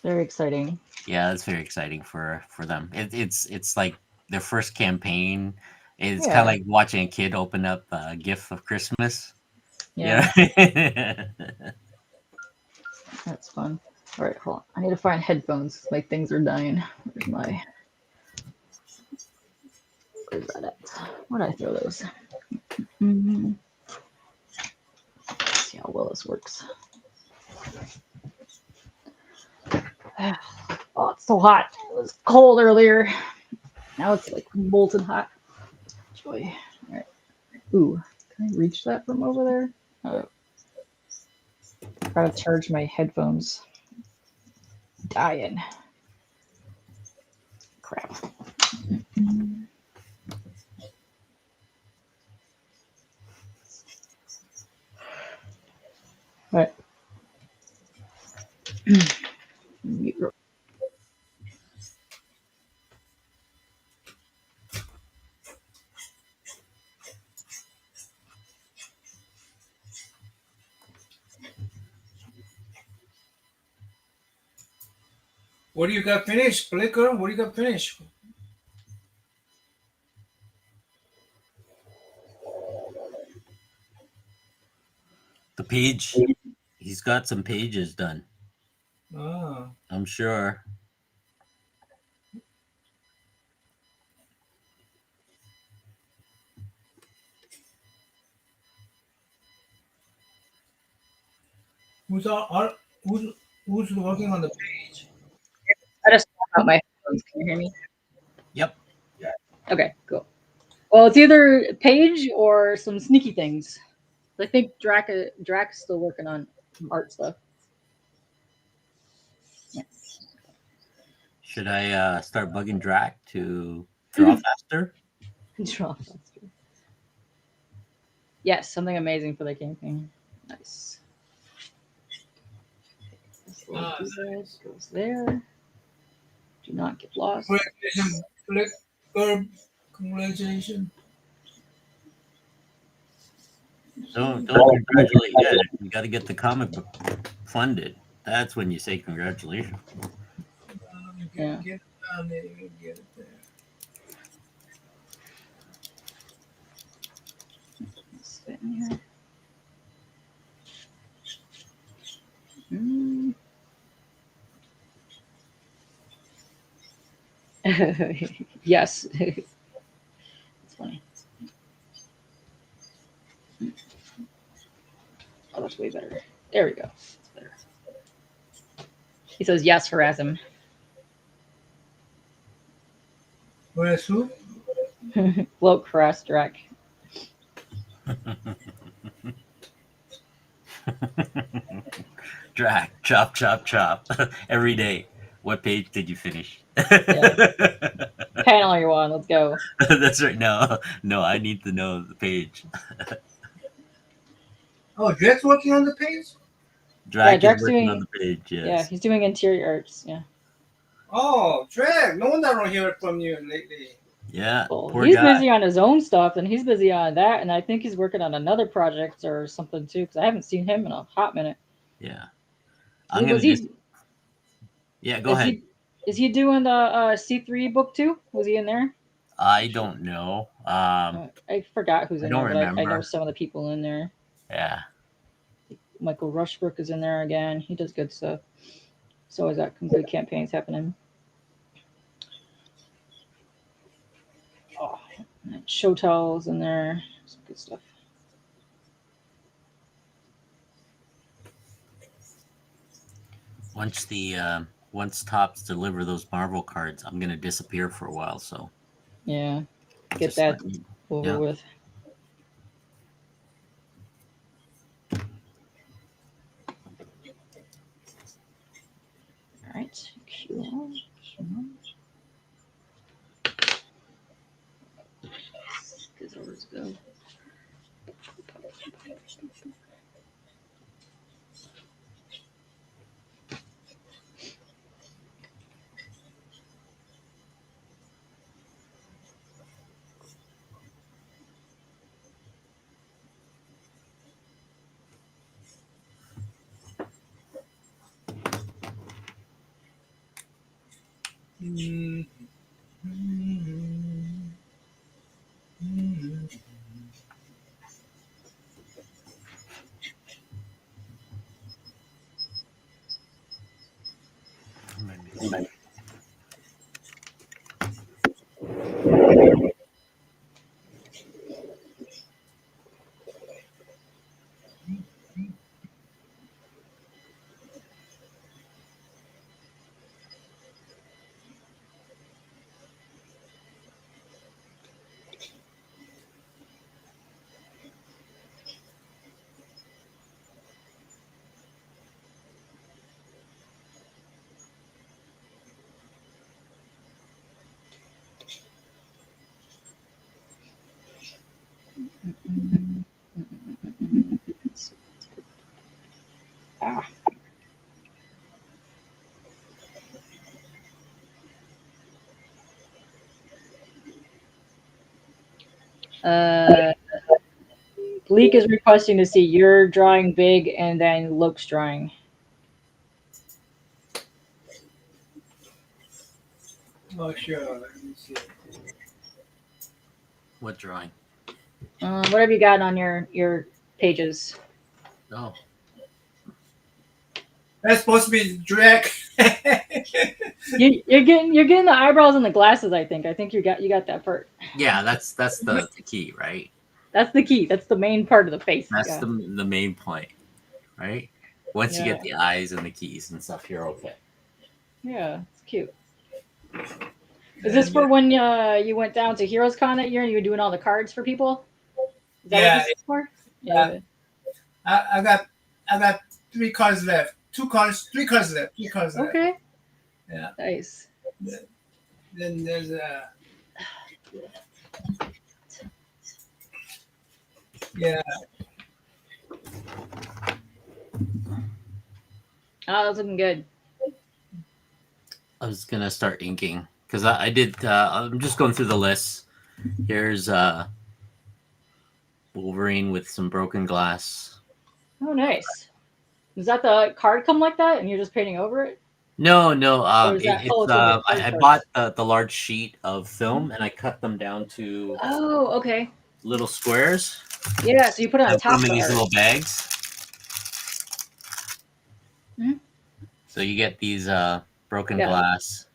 Very exciting. yeah, that's very exciting for them. It's like their first campaign. It's kind of Yeah, like watching a kid open up a gift of Christmas. yeah. Yeah. That's fun. All right, hold on. I need to find headphones. My things are dying. Where's my? Where's that at? Where did I throw those? Mm-hmm. Let's see how well this works. Oh, it's so hot. It was cold earlier. Now it's like molten hot. Joy. All right. Ooh, can I reach that from over there? Gotta charge my headphones. Dying. Crap. All right. What do you got finished, Blicker? What do you got finished? The page. He's got some pages done. Ah, I'm sure. who's all, who's working on the page? I just swap out my headphones. Can you hear me? Yep. Okay, cool. Well, it's either Paige or some sneaky things. I think Drac is still working on some art stuff. Yeah. Should I start bugging Drac to draw faster? Draw faster. Yes, something amazing for the campaign. Nice. This little dude goes there. Do not get lost. Congratulations, Flick. Congratulations. Don't congratulate yet. You got to get the comic book funded. That's when you say congratulations. Yeah. Get it down there. Get it there. Let's fit in here. Mm. Yes. It's funny. Oh, that's way better. There we go. That's better. He says yes, harass him. Where's who? Bloke harass Drac. Drac, chop, chop, chop. Every day. What page did you finish? Panel you on. Let's go. That's right. No, I need to know the page. Oh, Drek's working on the page? Drac is Drac's working doing. on the page. Yes. Yeah, he's doing interior arts. Yeah. Oh, Drek. No wonder I don't hear from you lately. Yeah. Well, Poor he's guy. busy on his own stuff, and he's busy on that, and I think he's working on another project or something too, because I haven't seen him in a hot minute. Yeah. I'm gonna just. Yeah, go ahead. Is he doing the C3 book too? Was he in there? I don't know. I forgot who's I in don't there, but I know remember. some of the people in there. Yeah. Michael Rushbrook is in there again. He does good stuff. So is that some good campaigns happening. Oh, Showtel's in there. Some good stuff. Once Topps deliver those Marvel cards, I'm gonna disappear for a while. So yeah, get just that let me- over yeah. with. All right, Q1. Let's go. Ah. Bleak is requesting to see your drawing big and then Luke's drawing. Oh, sure. Let me see. What drawing? What have you got on your pages? Oh, That's supposed to be Drek. You're getting the eyebrows and the glasses. I think you got that part. yeah. That's the key, right? That's the key. That's the main part of the face. That's Yeah. the main point, right? Once you Yeah. get the eyes and the keys and stuff, you're okay. Yeah, it's cute. Is this for when you went down to Heroes Con that year and you were doing all the cards for people? Is that Yeah, what this is for? Yeah. I got 3 cards left. 2 cards, 3 cards left. 3 cards left. Okay. Yeah. Nice. Then there's yeah. Oh, that's looking good. I was gonna start inking because I did. I'm just going through the list. Here's Wolverine with some broken glass. Oh, nice. Does that the card come like that, and you're just painting over it, No, no. or is that? Oh, It's it's in the card I bought parts. the large sheet of film and I cut them down to Oh, okay. little squares. Yeah, so you put it on I put top them of in the these art. little bags. Mhm. So you get these broken Yeah, glass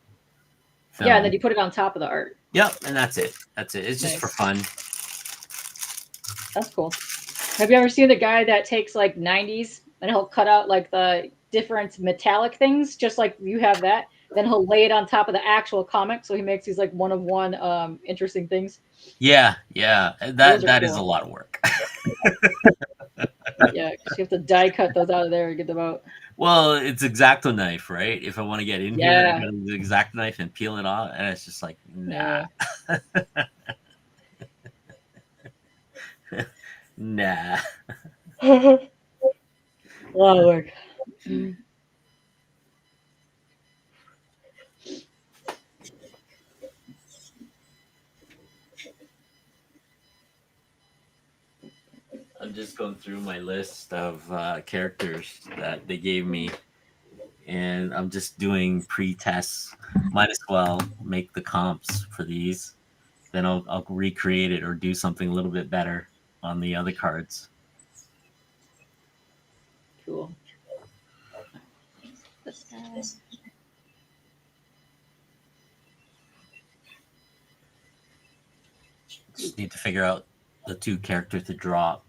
yeah, and then film. you put it on top of the art. Yep, and that's it. That's it. It's just for Nice. fun. That's cool. Have you ever seen the guy that takes like 90s and he'll cut out like the different metallic things, just like you have that? Then he'll lay it on top of the actual comic, so he makes these like one of one interesting things. Yeah, yeah. Those are That is a cool. lot of work. Yeah, because you have to die cut those out of there and get them out. Well, it's X-Acto knife, right? If I want to get in here, I Yeah, gotta use the X-Acto knife and peel it off, and it's just like, nah, yeah. nah. A lot of work. Mm. I'm just going through my list of characters that they gave me, and I'm just doing pre-tests. Might as well make the comps for these. Then I'll recreate it or do something a little bit better on the other cards. Cool. This guy. Just need to figure out the two characters to drop.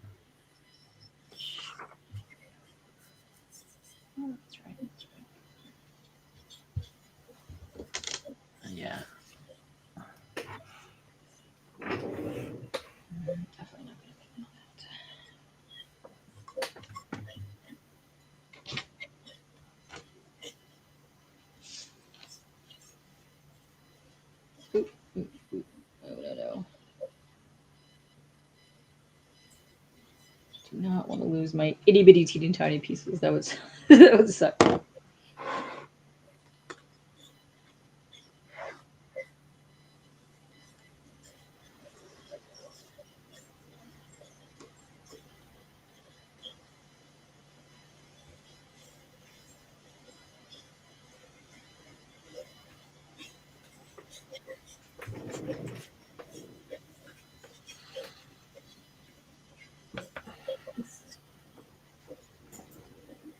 Oh, that's right. Yeah. Definitely not gonna pick that. Oop, oop, oop. Oh no. Do not want to lose my itty bitty teeny tiny pieces. That was that would suck.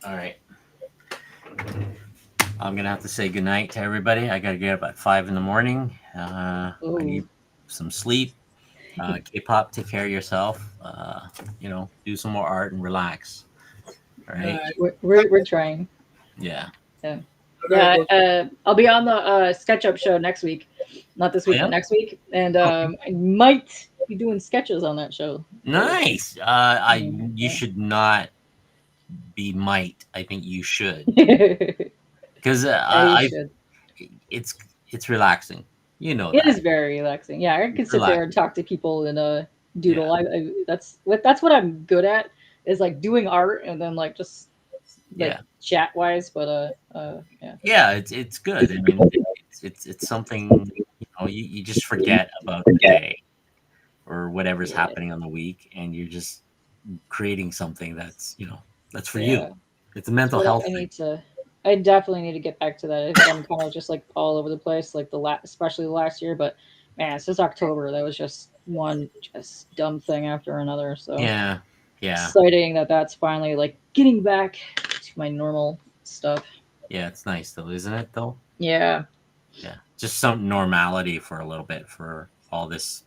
All right. I'm gonna have to say goodnight to everybody. I gotta get up at 5 in the morning. I Oh, need some sleep. K-pop, take care of yourself. Do some more art and relax. All right. we're trying. Yeah. Yeah, I gotta yeah. go. I'll be on the SketchUp show next week, not this Oh, week, yeah. but next week, and Okay. I might be doing sketches on that show. Nice. You should not be might. I think you should Yeah, because you should. it's it's relaxing. You know It is that. very relaxing. Yeah, I can It's sit there and relaxing. talk to people and Yeah. doodle. That's what I'm good at, is like doing art and then like just like Yeah. chat wise. But yeah, Yeah. It's good. I mean, it's something you just forget about the day or whatever's yeah, happening on the week, and you're just creating something that's for you. yeah. It's a That's mental what health I thing. need to. I definitely need to get back to that. I think I'm kind of just like all over the place, like especially the last year. But man, since October, that was just one just dumb thing after another. So Yeah. Yeah. exciting that that's finally like getting back to my normal stuff. Yeah. It's nice though, isn't it? Though. Yeah, Yeah. Just some normality for a little bit for all this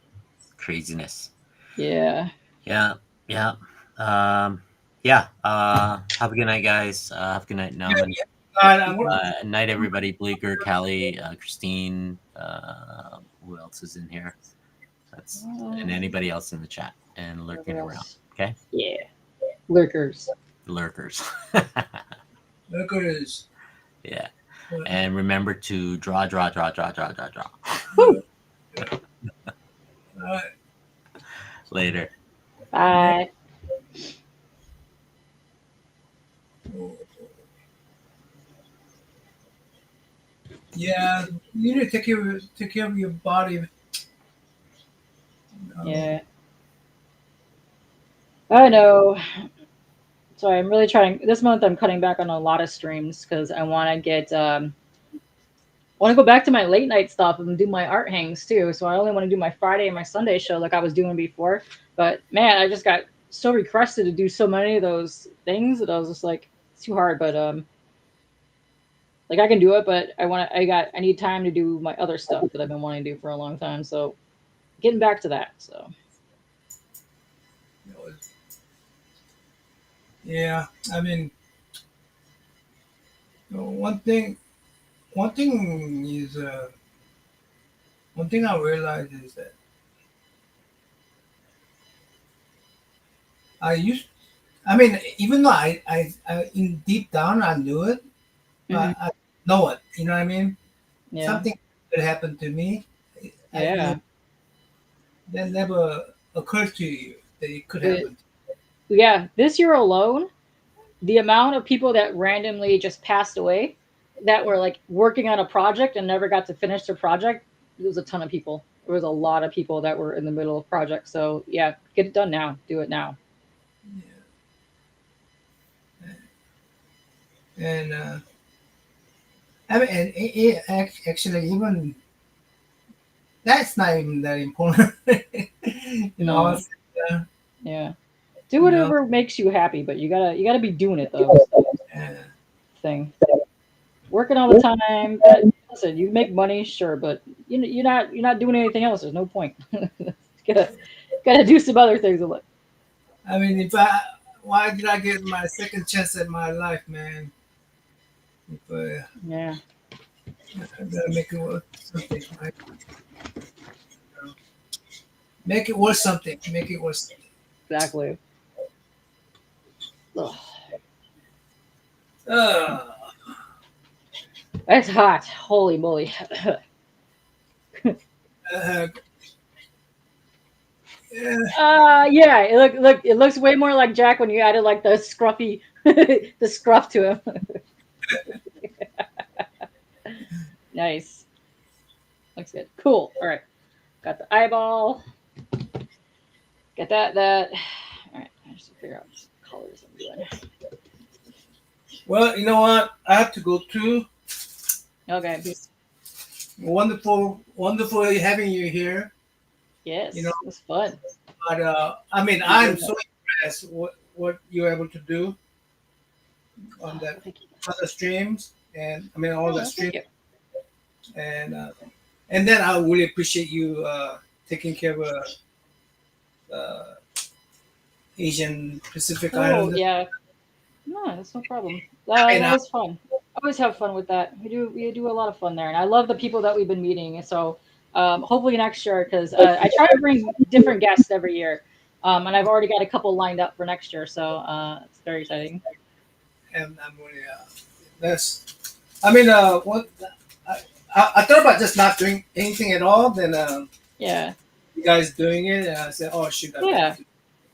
craziness. yeah. Yeah. Yeah. Um. Yeah. Have a good night, guys. Have a good night, Nauman. I'm working. Night, everybody. Bleeker, Callie, Christine. Who else is in here? And anybody else in the chat and lurking Whatever around. else? Okay, Yeah, lurkers. lurkers. Look at this. Yeah. and remember to draw. Woo! uh, Later. yeah. Bye. Yeah, you need to take care of your body. Yeah. I know. So I'm really trying. This month I'm cutting back on a lot of streams because I want to get. I want to go back to my late night stuff and do my art hangs too. So I only want to do my Friday and my Sunday show like I was doing before. But man, I just got so requested to do so many of those things that I was just like, it's too hard. But like I can do it, but I need time to do my other stuff that I've been wanting to do for a long time. So getting back to that. So You know, yeah, I mean, one thing is, one thing I realized is that I used, I mean, even though I in deep down I knew it, hmm but I know it. You know what I mean? yeah, Something could happen to me. yeah. That never occurred to you that it could But happen. yeah, this year alone, the amount of people that randomly just passed away that were like working on a project and never got to finish their project, there was a ton of people. There was a lot of people that were in the middle of projects. So yeah, get it done now. Do it now. And I mean, and actually, even that's not even that important. You know, No, yeah. Do you know, whatever makes you happy, but you gotta be doing it though. Is the uh, thing. Working all the time. Listen, you make money, sure, but you're not doing anything else. There's no point. gotta do some other things in life. I mean, why did I get my second chance at my life, man? If Yeah, I gotta make it worth something, right? Make it worth something. Make it worth something. exactly. Ugh. Uh, It's hot. Holy moly. uh, yeah, Yeah, it looks way more like Jack when you added like the scruffy the scruff to him. Nice. Looks good. Cool. All right. Got the eyeball. Got that. All right. I just figure out what colors I'm doing. well, you know what? I have to go too. Okay. Wonderful, wonderful having you here. You know, Yes. It was fun. but I mean, Enjoyed I'm that. so impressed what you're able to do on Oh, that thank you. other streams, and I mean all the Oh, thank streams, you. and then I really appreciate you taking care of Asian Pacific Oh, Islanders. yeah. No, that's no problem. I mean, That was fun. Always have fun with that. We do a lot of fun there, and I love the people that we've been meeting. So hopefully next year, because I try to bring different guests every year, and I've already got a couple lined up for next year. So it's very exciting. and I'm really that's. I mean, what I, I thought about just not doing anything at all. Then Yeah, you guys doing it, and I said, oh shoot, I've got to yeah. do.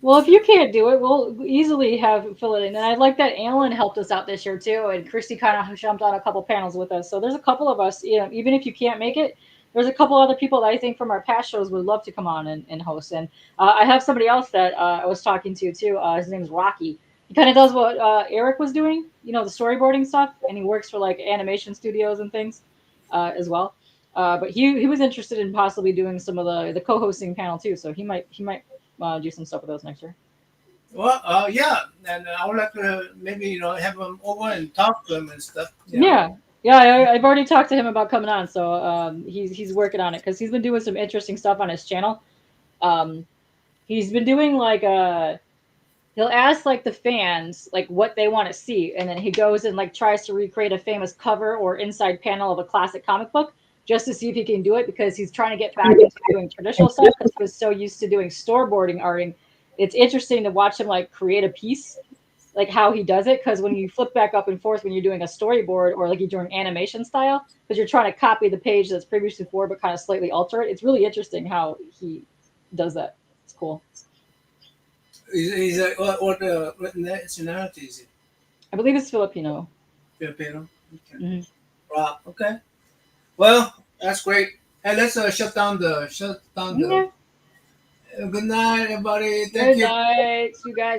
Well, if you can't do it, we'll easily have fill it in. And I like that Alan helped us out this year too, and Christy kind of jumped on a couple panels with us. So there's a couple of us, even if you can't make it, there's a couple other people that I think from our past shows would love to come on and host. And I have somebody else that I was talking to too. His name's Rocky. He kind of does what Eric was doing, the storyboarding stuff, and he works for like animation studios and things as well. But he was interested in possibly doing some of the co-hosting panel too. So he might do some stuff with us next year. Well, yeah, and I would like to maybe have them over and talk to them and stuff. Yeah, I've already talked to him about coming on, so he's working on it because he's been doing some interesting stuff on his channel. Um, he's been doing like he'll ask like the fans like what they want to see, and then he goes and like tries to recreate a famous cover or inside panel of a classic comic book just to see if he can do it because he's trying to get back into doing traditional stuff because he was so used to doing storyboarding arting. It's interesting to watch him like create a piece like how he does it, because when you flip back up and forth when you're doing a storyboard or like you're doing animation style, because you're trying to copy the page that's previously before but kind of slightly alter it. It's really interesting how he does that. It's cool. He's like, what nationality is he? I believe it's Filipino. Filipino. Okay. Mhm. Wow. Okay. Well, that's great. Hey, let's shut down the. Yeah. Good night, everybody. Thank Good you. night. See you guys